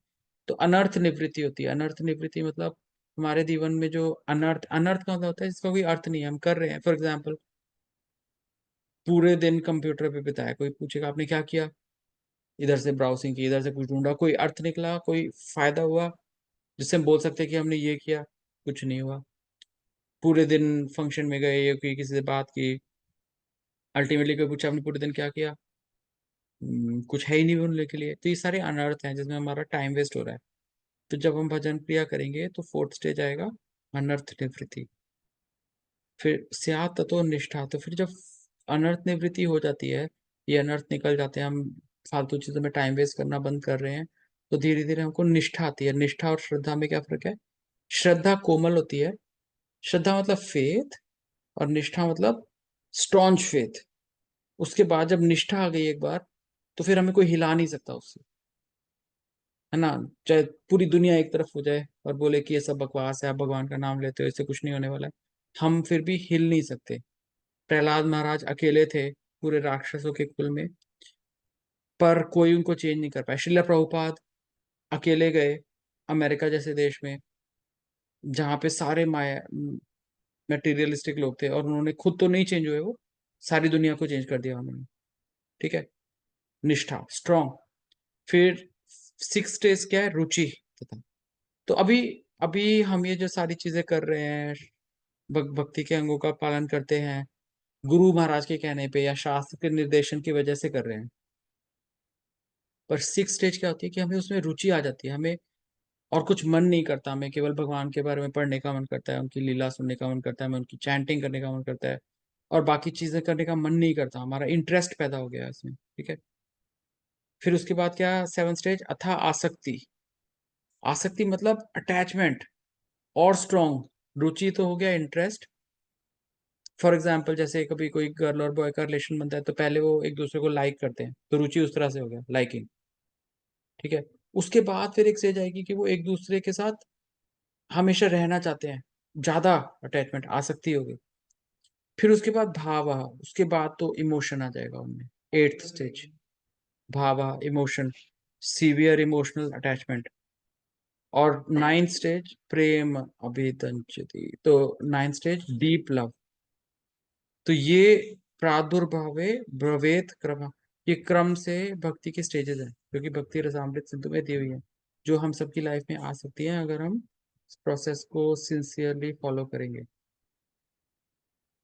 तो अनर्थ निवृत्ति होती है। अनर्थ निवृत्ति मतलब हमारे जीवन में जो अनर्थ, अनर्थ का मतलब होता है जिसका कोई अर्थ नहीं है, हम कर रहे हैं। फॉर एग्जाम्पल, पूरे दिन कंप्यूटर पे बिताया, कोई पूछेगा आपने क्या किया? इधर से ब्राउजिंग की, इधर से कुछ ढूंढा, कोई अर्थ निकला, कोई फायदा हुआ जिससे हम बोल सकते हैं कि हमने ये किया? कुछ नहीं हुआ। पूरे दिन फंक्शन में गए या कोई किसी से बात की, अल्टीमेटली कोई पूछा आपने पूरे दिन क्या किया? कुछ है ही नहीं बोलने के लिए। तो ये सारे अनर्थ हैं जिसमें हमारा टाइम वेस्ट हो रहा है। तो जब हम भजन क्रिया करेंगे तो फोर्थ स्टेज आएगा अनर्थ निवृत्ति। फिर स्यात् ततो निष्ठा। तो फिर जब अनर्थ निवृत्ति हो जाती है, ये अनर्थ निकल जाते हैं, हम फालतू चीजों में टाइम वेस्ट करना बंद कर रहे हैं, तो धीरे धीरे हमको निष्ठा आती है। निष्ठा और श्रद्धा में क्या फर्क है? श्रद्धा कोमल होती है, श्रद्धा मतलब फेथ, और निष्ठा मतलब स्ट्रॉन्ग फेथ। उसके बाद जब निष्ठा आ गई एक बार, तो फिर हमें कोई हिला नहीं सकता उससे, है ना। चाहे पूरी दुनिया एक तरफ हो जाए और बोले कि ये सब बकवास है, आप भगवान का नाम लेते हो, इससे कुछ नहीं होने वाला है, हम फिर भी हिल नहीं सकते। प्रहलाद महाराज अकेले थे पूरे राक्षसों के कुल में, पर कोई उनको चेंज नहीं कर पाया। श्रील प्रभुपाद अकेले गए अमेरिका जैसे देश में, जहाँ पे सारे माया मटेरियलिस्टिक लोग थे, और उन्होंने खुद तो नहीं चेंज हुए, वो सारी दुनिया को चेंज कर दिया उन्होंने। ठीक है, निष्ठा, स्ट्रॉन्ग। फिर सिक्स स्टेज क्या है? रुचि तथा। तो अभी अभी हम ये जो सारी चीजें कर रहे हैं, भक्ति के अंगों का पालन करते हैं, गुरु महाराज के कहने पे या शास्त्र के निर्देशन की वजह से कर रहे हैं। पर सिक्स स्टेज क्या होती है कि हमें उसमें रुचि आ जाती है, हमें और कुछ मन नहीं करता, हमें केवल भगवान के बारे में पढ़ने का मन करता है, उनकी लीला सुनने का मन करता है, हमें उनकी चैंटिंग करने का मन करता है, और बाकी चीजें करने का मन नहीं करता, हमारा इंटरेस्ट पैदा हो गया है इसमें। ठीक है। फिर उसके बाद क्या? सेवन स्टेज अथा आसक्ति। आसक्ति मतलब अटैचमेंट और स्ट्रॉन्ग। रुचि तो हो गया इंटरेस्ट। फॉर एग्जाम्पल, जैसे कभी कोई गर्ल और बॉय का रिलेशन बनता है तो पहले वो एक दूसरे को लाइक करते हैं, तो रुचि उस तरह से हो गया, लाइकिंग। ठीक है। उसके बाद फिर एक स्टेज आएगी कि वो एक दूसरे के साथ हमेशा रहना चाहते हैं, ज्यादा अटैचमेंट, आसक्ति होगी। फिर उसके बाद भाव, उसके बाद तो इमोशन आ जाएगा उनमें। एट्थ स्टेज भाव, इमोशन, सीवियर इमोशनल अटैचमेंट। और नाइन्थ स्टेज प्रेम अभिदंचति। तो नाइन्थ स्टेज डीप लव। तो ये प्रादुर्भावे ब्रवेत क्रम, ये क्रम से भक्ति की स्टेजेस हैं, जो कि भक्ति रसामृत सिंधु में दी हुई है, जो हम सबकी लाइफ में आ सकती है अगर हम इस प्रोसेस को सिंसियरली फॉलो करेंगे।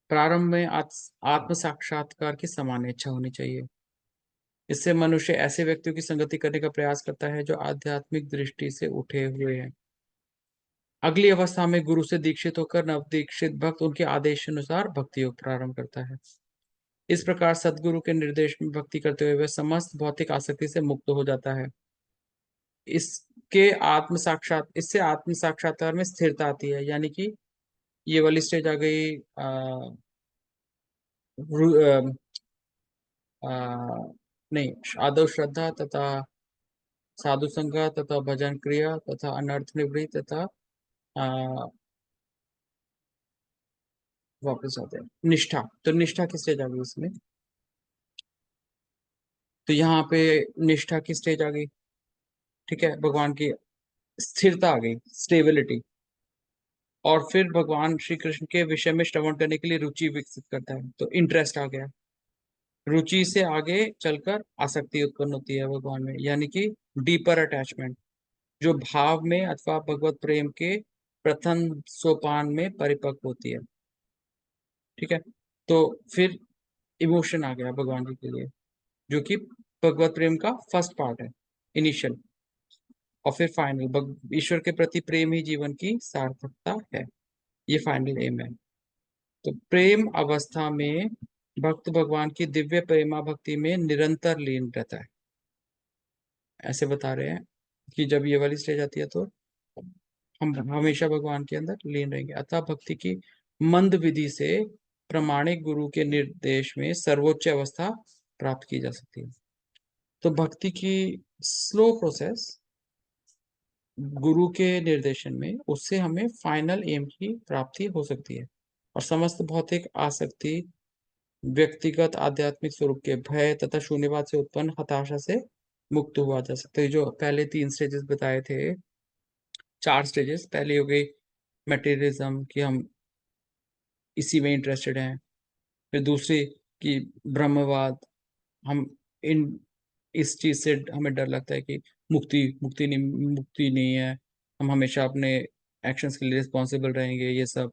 प्रारंभ में आत्म साक्षात्कार की समान इच्छा होनी चाहिए। इससे मनुष्य ऐसे व्यक्तियों की संगति करने का प्रयास करता है जो आध्यात्मिक दृष्टि से उठे हुए हैं। अगली अवस्था में गुरु से दीक्षित होकर नवदीक्षित भक्त उनके आदेश अनुसार भक्ति योग प्रारंभ करता है। इस प्रकार सदगुरु के निर्देश में भक्ति करते हुए वह समस्त भौतिक आसक्ति से मुक्त हो जाता है। इससे आत्म साक्षात्कार में स्थिरता आती है, यानी कि ये वाली स्टेज आ गई रु- अ, अ, नहीं, आदव श्रद्धा तथा साधु संग तथा भजन क्रिया तथा अनर्थ निवृत्ति तथा वापस आते हैं निष्ठा। तो निष्ठा की स्टेज आ गई इसमें। तो यहाँ पे निष्ठा की स्टेज आ गई। ठीक है, भगवान की स्थिरता आ गई, स्टेबिलिटी। और फिर भगवान श्री कृष्ण के विषय में श्रवण करने के लिए रुचि विकसित करता है, तो इंटरेस्ट आ गया। रुचि से आगे चलकर आसक्ति उत्पन्न होती है भगवान में, यानी कि डीपर अटैचमेंट, जो भाव में अथवा भगवत प्रेम के प्रथम सोपान में परिपक्व होती है। ठीक है, तो फिर इमोशन आ गया भगवान जी के लिए, जो कि भगवत प्रेम का फर्स्ट पार्ट है, इनिशियल। और फिर फाइनल, ईश्वर के प्रति प्रेम ही जीवन की सार्थकता है, ये फाइनल एम है। तो प्रेम अवस्था में भक्त भगवान की दिव्य प्रेमा भक्ति में निरंतर लीन रहता है। ऐसे बता रहे हैं कि जब ये वाली स्टेज आती है तो हम हमेशा भगवान के अंदर लीन रहेंगे। अतः भक्ति की मंद विधि से प्रामाणिक गुरु के निर्देश में सर्वोच्च अवस्था प्राप्त की जा सकती है। तो भक्ति की स्लो प्रोसेस गुरु के निर्देशन में, उससे हमें फाइनल एम की प्राप्ति हो सकती है। और समस्त भौतिक आसक्ति, व्यक्तिगत आध्यात्मिक स्वरूप के भय तथा शून्यवाद से उत्पन्न हताशा से मुक्त हुआ जा सकता है। जो पहले 3 स्टेजेस बताए थे, 4 स्टेजेस, पहले हो गई मटेरियलिज्म कि हम इसी में इंटरेस्टेड हैं। फिर दूसरी कि ब्रह्मवाद, हम इन इस चीज से हमें डर लगता है कि मुक्ति नहीं है, हम हमेशा अपने एक्शंस के लिए रिस्पॉन्सिबल रहेंगे, ये सब।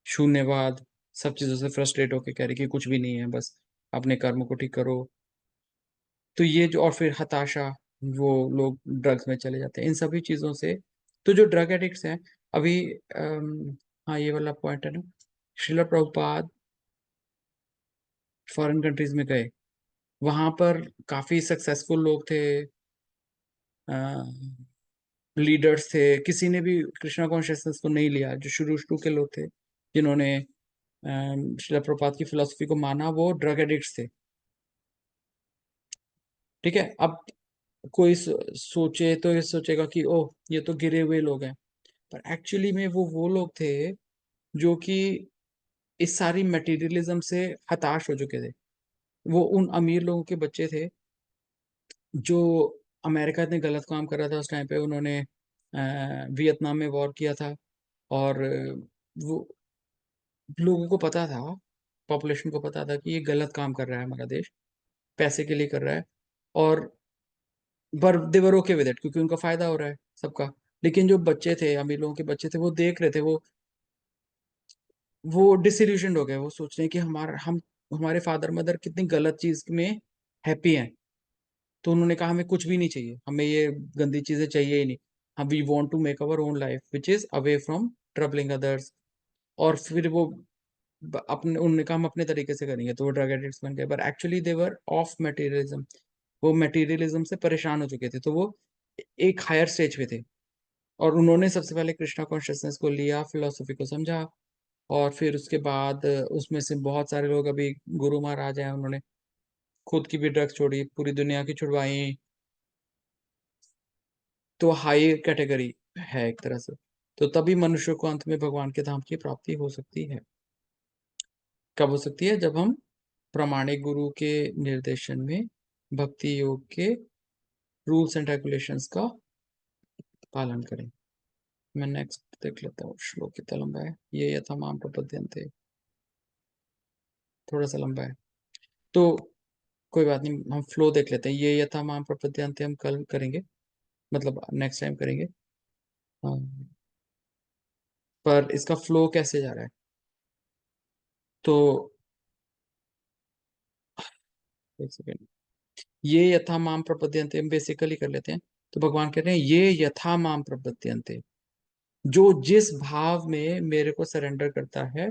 शून्यवाद, सब चीजों से फ्रस्ट्रेट होकर कह रही कि कुछ भी नहीं है, बस अपने कर्म को ठीक करो। तो ये जो, और फिर हताशा, वो लोग ड्रग्स में चले जाते हैं इन सभी चीजों से। तो जो ड्रग एडिक्ट्स हैं अभी, हाँ ये वाला पॉइंट है ना, श्रील प्रभुपाद फॉरेन कंट्रीज में गए, वहां पर काफी सक्सेसफुल लोग थे, लीडर्स थे, किसी ने भी कृष्णा कॉन्शियसनेस को नहीं लिया। जो शुरू शुरू के लोग थे जिन्होंने श्रील प्रभुपाद की फिलोसफी को माना, वो ड्रग एडिक्ट्स थे। ठीक है, अब कोई सोचे तो ये सोचेगा कि ओह ये तो गिरे हुए लोग हैं, पर एक्चुअली में वो लोग थे जो कि इस सारी मटेरियलिज्म से हताश हो चुके थे। वो उन अमीर लोगों के बच्चे थे जो, अमेरिका ने गलत काम कर रहा था उस टाइम पे, उन्होंने वियतनाम में वॉर किया था। और वो लोगों को पता था, पॉपुलेशन को पता था कि ये गलत काम कर रहा है हमारा देश, पैसे के लिए कर रहा है। और पर दे वर ओके विद इट, क्योंकि उनका फायदा हो रहा है सबका। लेकिन जो बच्चे थे, अमीर लोगों के बच्चे थे, वो देख रहे थे, वो डिsillusioned हो गए। वो सोच रहे हैं कि हमारे फादर मदर कितनी गलत चीज में हैप्पी हैं। तो उन्होंने कहा हमें कुछ भी नहीं चाहिए, हमें ये गंदी चीजें चाहिए ही नहीं। हम we want to make our own life which is away from troubling others. और फिर वो अपने, उन्होंने कहा हम अपने तरीके से करेंगे, तो वो ड्रग एडिक्ट्स बन गए। पर actually they were of materialism, वो मटेरियलिज्म से परेशान हो चुके थे, तो वो एक हायर स्टेज पे थे। और उन्होंने सबसे पहले कृष्णा कॉन्शियसनेस को लिया, फिलोसफी को समझा। और फिर उसके बाद उसमें से बहुत सारे लोग अभी गुरु महाराज हैं, उन्होंने खुद की भी ड्रग्स छोड़ी, पूरी दुनिया की छुड़वाई। तो हाई कैटेगरी है एक तरह से। तो तभी मनुष्य को अंत में भगवान के धाम की प्राप्ति हो सकती है। कब हो सकती है? जब हम प्रामाणिक गुरु के निर्देशन में भक्ति योग के रूल्स एंड रेगुलेशंस का पालन करें। मैं नेक्स्ट देख लेता हूँ, श्लोक कितना लंबा है। ये यथा माम प्रपद्यन्ते, थोड़ा सा लंबा है, तो कोई बात नहीं, हम फ्लो देख लेते हैं। ये यथा माम प्रपद्यन्ते हम कल करेंगे, मतलब नेक्स्ट टाइम करेंगे। हाँ, पर इसका फ्लो कैसे जा रहा है? तो एक सेकेंड, ये यथा माम प्रपद्यन्ते हम बेसिकली कर लेते हैं। तो भगवान कह रहे हैं ये यथा माम प्रपद्यन्ते, जो जिस भाव में मेरे को सरेंडर करता है,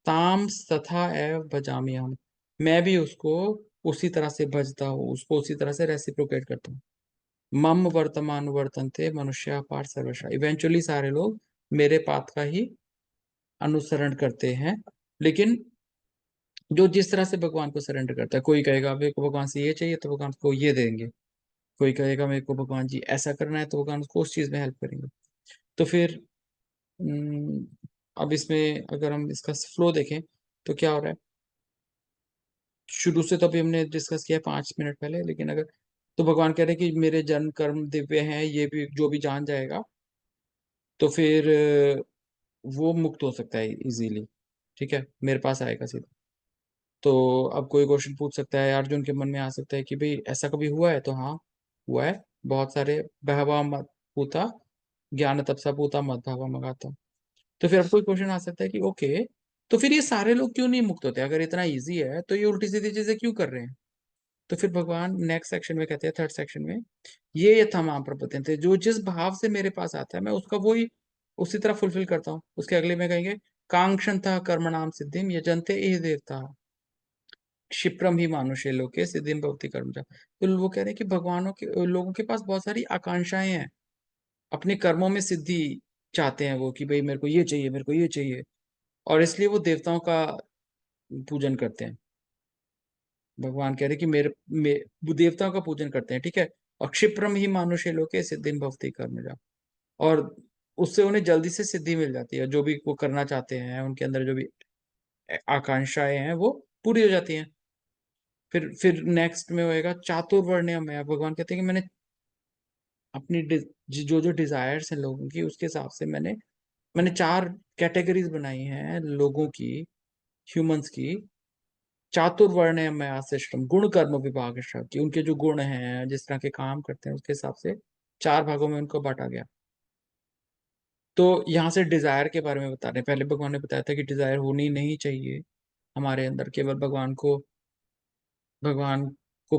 ताम तथा एव भजामि हम, मैं भी उसको उसी तरह से भजता हूँ, उसको उसी तरह से रेसिप्रोकेट करता हूँ। मम वर्तमान वर्तनते मनुष्य पार्थ सर्वशः, इवेंचुअली सारे लोग मेरे पाथ का ही अनुसरण करते हैं। लेकिन जो जिस तरह से भगवान को सरेंडर करता है, कोई कहेगा मेरे को भगवान से ये चाहिए तो भगवान को ये देंगे, कोई कहेगा मेरे को भगवान जी ऐसा करना है तो भगवान उसको उस चीज में हेल्प करेंगे। तो फिर अब इसमें अगर हम इसका फ्लो देखें तो क्या हो रहा है, शुरू से तो अभी हमने डिस्कस किया 5 मिनट पहले, लेकिन अगर तो भगवान कह रहे हैं कि मेरे जन्म कर्म दिव्य हैं, ये भी जो भी जान जाएगा तो फिर वो मुक्त हो सकता है इजीली। ठीक है, मेरे पास आएगा सीधा। तो अब कोई क्वेश्चन पूछ सकता है, अर्जुन के मन में आ सकता है कि भाई ऐसा कभी हुआ है, तो हाँ हुआ है। बहुत सारे बहवा मत पूता ज्ञान तपसा पूता मत भावा मगाता। तो फिर अब कोई क्वेश्चन आ सकता है कि ओके, तो फिर ये सारे लोग क्यों नहीं मुक्त होते? अगर इतना इजी है तो ये उल्टी सीधी चीजें क्यों कर रहे हैं? तो फिर भगवान नेक्स्ट सेक्शन में कहते हैं, थर्ड सेक्शन में, ये यथामाम प्रपद्यन्ते, जो जिस भाव से मेरे पास आता है मैं उसका वही उसी तरह फुलफिल करता हूँ। उसके अगले में कहेंगे, कांक्षन्तः कर्मणाम सिद्धिम यजन्ते एह देवता क्षिप्रम ही मानुषे लोके सिद्धिम भवति कर्मजा। तो वो कह रहे हैं कि भगवानों के लोगों के पास बहुत सारी आकांक्षाएं हैं, अपने कर्मों में सिद्धि चाहते हैं वो, कि भाई मेरे को ये चाहिए, मेरे को ये चाहिए, और इसलिए वो देवताओं का पूजन करते हैं। भगवान कह रहे हैं कि वो देवताओं का पूजन करते हैं, ठीक है। और क्षिप्रम ही मानुषे लोके सिद्धिम भवति कर्मजा, और उससे उन्हें जल्दी से सिद्धि मिल जाती है, जो भी वो करना चाहते हैं, उनके अंदर जो भी आकांक्षाएं हैं वो पूरी हो जाती हैं। फिर नेक्स्ट में होएगा चातुर्वर्ण्य में, भगवान कहते हैं कि मैंने अपनी जो जो डिजायर्स हैं लोगों की, उसके हिसाब से मैंने मैंने 4 कैटेगरीज बनाई हैं लोगों की, ह्यूमंस की। चातुर्वर्ण्य में सिस्टम गुण कर्म विभाग की, उनके जो गुण हैं, जिस तरह के काम करते हैं, उसके हिसाब से 4 भागों में उनको बांटा गया। तो यहाँ से डिजायर के बारे में बता रहे हैं। पहले भगवान ने बताया था कि डिजायर होनी नहीं चाहिए हमारे अंदर, केवल भगवान को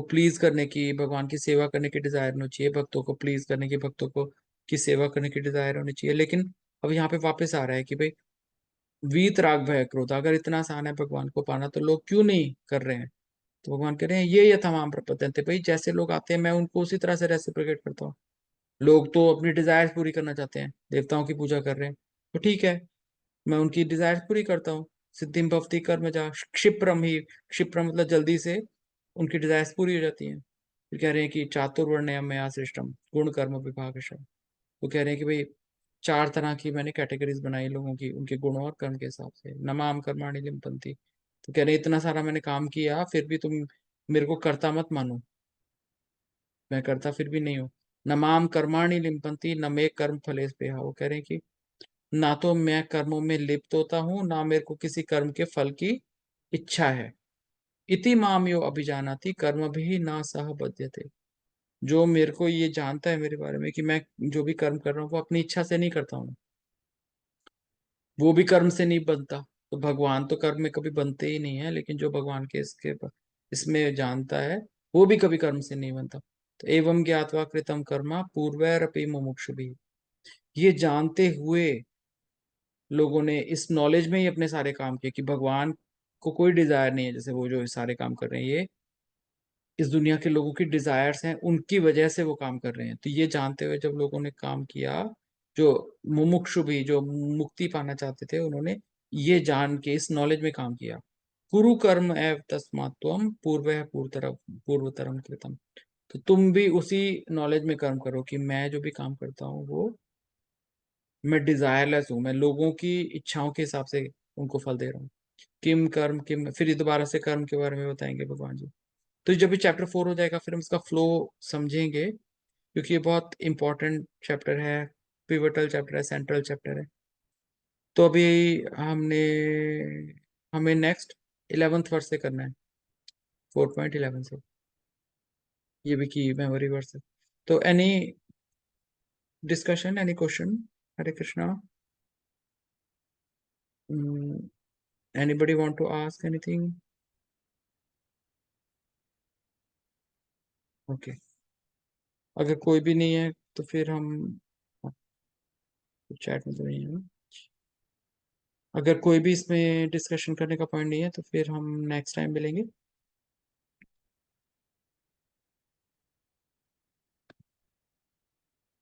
प्लीज करने की, भगवान की सेवा करने की डिजायर होनी चाहिए, भक्तों को प्लीज करने की, भक्तों को की सेवा करने की डिजायर होनी चाहिए। लेकिन अब यहाँ पे वापस आ रहा है कि भाई वीत राग भय क्रोध, अगर इतना आसान है भगवान को पाना तो लोग क्यों नहीं कर रहे हैं? तो भगवान कह रहे हैं ये तमाम प्रपद्यन्ते, भाई जैसे लोग आते हैं मैं उनको उसी तरह से रेसिप्रोकेट करता हूँ। लोग तो अपनी डिजायर्स पूरी करना चाहते हैं, देवताओं की पूजा कर रहे हैं, तो ठीक है, मैं उनकी डिजायर्स पूरी करता हूँ। सिद्धिम भवति कर्म जा क्षिप्रम ही, क्षिप्रम मतलब जल्दी से उनकी डिजायर्स पूरी हो जाती हैं। फिर कह रहे हैं कि चातुर्वर्ण्यम मया सृष्टम गुण कर्म विभागशः। वो कह रहे हैं कि भाई 4 तरह की मैंने कैटेगरीज बनाई लोगों की, उनके गुणों और कर्म के हिसाब से। नमाम कर्माणि लिम्पन्ति, तो कह रहे हैं इतना सारा मैंने काम किया फिर भी तुम मेरे को करता मत मानो, मैं करता फिर भी नहीं हूँ। नमाम कर्माणि लिम्पन्ति न मे कर्म फलेस पेहा। वो कह रहे हैं कि ना तो मैं कर्मों में लिप्त होता हूँ, ना मेरे को किसी कर्म के फल की इच्छा है। इति माम यो अभिजानाति कर्म भी ना सह बध्यते। जो मेरे को ये जानता है मेरे बारे में कि मैं जो भी कर्म कर रहा हूँ वो अपनी इच्छा से नहीं करता हूँ, वो भी कर्म से नहीं बनता। तो भगवान तो कर्म में कभी बनते ही नहीं है, लेकिन जो भगवान के इसमें जानता है वो भी कभी कर्म से नहीं बनता। तो एवं ज्ञात्वा कृतम कर्मा पूर्वैरपि मुमुक्षु भी, ये जानते हुए लोगों ने इस नॉलेज में ही अपने सारे काम किए कि भगवान को कोई डिजायर नहीं है, जैसे वो जो सारे काम कर रहे हैं ये इस दुनिया के लोगों की डिजायर्स हैं, उनकी वजह से वो काम कर रहे हैं। तो ये जानते हुए जब लोगों ने काम किया, जो मुमुक्षु भी जो मुक्ति पाना चाहते थे, उन्होंने ये जान के इस नॉलेज में काम किया। कुरु कर्म एव तस्मात् त्वं पूर्व पूर्वतरम कृतम। तो तुम भी उसी नॉलेज में कर्म करो कि मैं जो भी काम करता हूँ वो मैं डिजायरलेस हूँ, मैं लोगों की इच्छाओं के हिसाब से उनको फल दे रहा हूँ। किम कर्म किम, फिर ये दोबारा से कर्म के बारे में बताएंगे भगवान जी। तो जब भी चैप्टर 4 हो जाएगा फिर हम इसका फ्लो समझेंगे, क्योंकि ये बहुत इंपॉर्टेंट चैप्टर है, पिवटल चैप्टर है, सेंट्रल चैप्टर है। तो अभी हमने हमें नेक्स्ट 11th वर्स से करना है, 4.11 से। ये भी की मेमोरी वर्स है। तो any discussion, any question? Hare Krishna. Anybody want to ask anything? Okay, अगर कोई भी नहीं है तो फिर हम चैट में तो नहीं है। अगर कोई भी इसमें डिस्कशन करने का पॉइंट नहीं है तो फिर हम नेक्स्ट टाइम मिलेंगे।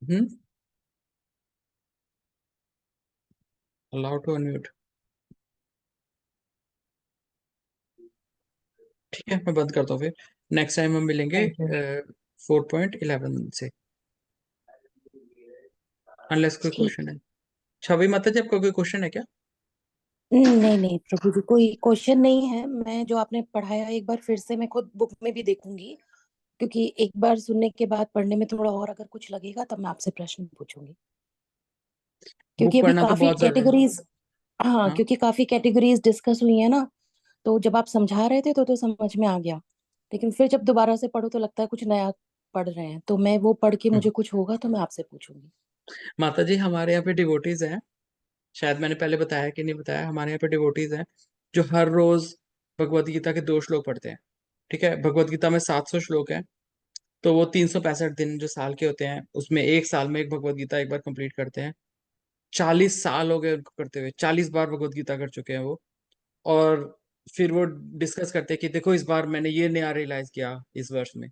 हम्म, अलाउ टू अनम्यूट। ठीक है, मैं बंद करता हूँ फिर। नेक्स्ट टाइम हम मिलेंगे थैंक यू। 4.11 से, अनलेस कोई ठीक। क्वेश्चन है। छवि माता जी, आपका कोई क्वेश्चन है क्या? नहीं नहीं प्रभु जी, कोई क्वेश्चन नहीं है। मैं जो आपने पढ़ाया एक बार फिर से मैं खुद बुक में भी देखूंगी, क्योंकि एक बार सुनने के बाद पढ़ने में थोड़ा और अगर कुछ लगेगा तब मैं आपसे प्रश्न पूछूंगी। क्योंकि बुक अभी पढ़ना तो काफी बहुत जरूरी है। कैटेगरीज, हाँ हाँ। क्योंकि काफी कैटेगरीज डिस्कस हुई है ना, तो जब आप समझा रहे थे तो समझ में आ गया, लेकिन फिर जब दोबारा से पढ़ो तो लगता है कुछ नया पढ़ रहे हैं। तो मैं वो पढ़ के मुझे कुछ होगा तो मैं आपसे पूछूंगी। माता जी, हमारे यहाँ पे डिवोटीज हैं, शायद मैंने पहले बताया कि नहीं बताया, हमारे यहाँ पे डिवोटीज हैं जो हर रोज भगवत गीता के 2 श्लोक पढ़ते हैं। ठीक है, भगवत गीता में 700 श्लोक हैं, तो वो 365 दिन जो साल के होते हैं उसमें एक साल में एक भगवत गीता एक बार कंप्लीट करते हैं। 40 साल हो गए उनको करते हुए, 40 बार भगवत गीता कर चुके हैं वो। और फिर वो डिस्कस करते हैं कि देखो इस बार मैंने ये नया रियलाइज किया इस वर्ष में।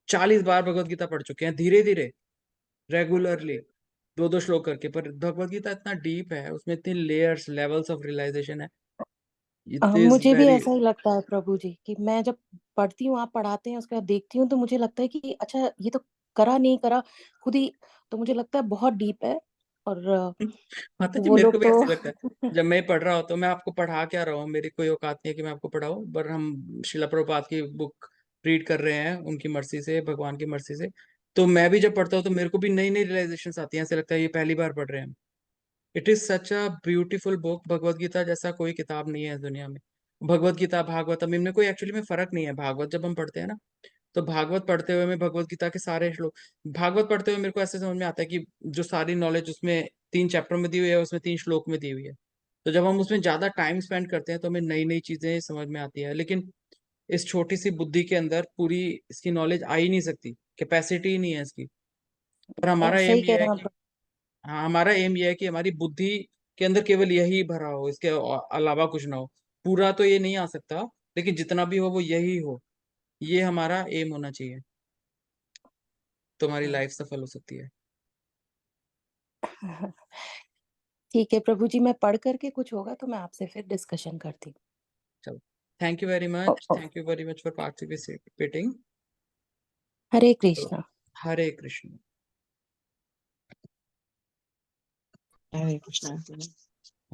40 बार भगवत गीता पढ़ चुके हैं, धीरे धीरे, रेगुलरली, 2-2 श्लोक करके। पर भगवत गीता इतना डीप है, उसमें इतनी लेयर्स, लेवल्स ऑफ रियलाइजेशन है। इट इज मुझे भी वेरी। ऐसा ही लगता है प्रभु जी, कि मैं जब पढ़ती हूँ, आप पढ़ाते हैं, उसके बाद देखती हूँ तो मुझे लगता है कि अच्छा ये तो करा नहीं करा खुद ही, तो मुझे लगता है बहुत डीप है। और माता जी, वो मेरे को लोग भी तो ऐसे लगता है। जब मैं पढ़ रहा होता हूँ, मैं आपको पढ़ा क्या रहा हूँ, मेरी कोई औकात नहीं है कि मैं आपको पढ़ाऊँ, पर हम शिला प्रभुपाद की बुक रीड कर रहे हैं, उनकी मर्जी से, भगवान की मर्जी से। तो मैं भी जब पढ़ता हूँ तो मेरे को भी नई नई रियलाइजेशन आती हैं, ऐसे लगता है ये पहली बार पढ़ रहे हैं हम। It is such a beautiful book. Bhagavad Gita जैसा कोई किताब नहीं है इस दुनिया में। भगवत गीता, भागवतम, इनमें कोई एक्चुअली में फर्क नहीं है। भागवत जब हम पढ़ते हैं ना, तो भागवत पढ़ते हुए में भगवत गीता के सारे श्लोक, भागवत पढ़ते हुए मेरे को ऐसे समझ में आता है कि जो सारी नॉलेज उसमें 3 चैप्टर में दी हुई है, उसमें 3 श्लोक में दी हुई है। तो जब हम उसमें ज्यादा टाइम स्पेंड करते हैं तो हमें नई नई चीजें समझ में आती है। लेकिन इस छोटी सी बुद्धि के अंदर पूरी इसकी नॉलेज आ ही नहीं सकती, कैपेसिटी ही नहीं है इसकी। पर हमारा एम सही कह ये है रहे हैं कि, आप। हाँ, हमारा एम ये है कि हमारी बुद्धि के अंदर केवल यही भरा हो, इसके अलावा कुछ ना हो। पूरा तो ये नहीं आ सकता, लेकिन जितना भी हो वो यही हो। ये हमारा एम होना चाहिए, तो हमारी लाइफ सफल हो सकती है। ठीक है प्रभु जी, मैं पढ़ करके कुछ होगा तो मैं आपसे फिर डिस्कशन करती चलो, थैंक यू वेरी मच, हूँ। Thank you very much for participating. Hare तो कृष्णा। हरे कृष्ण। हरे कृष्णा।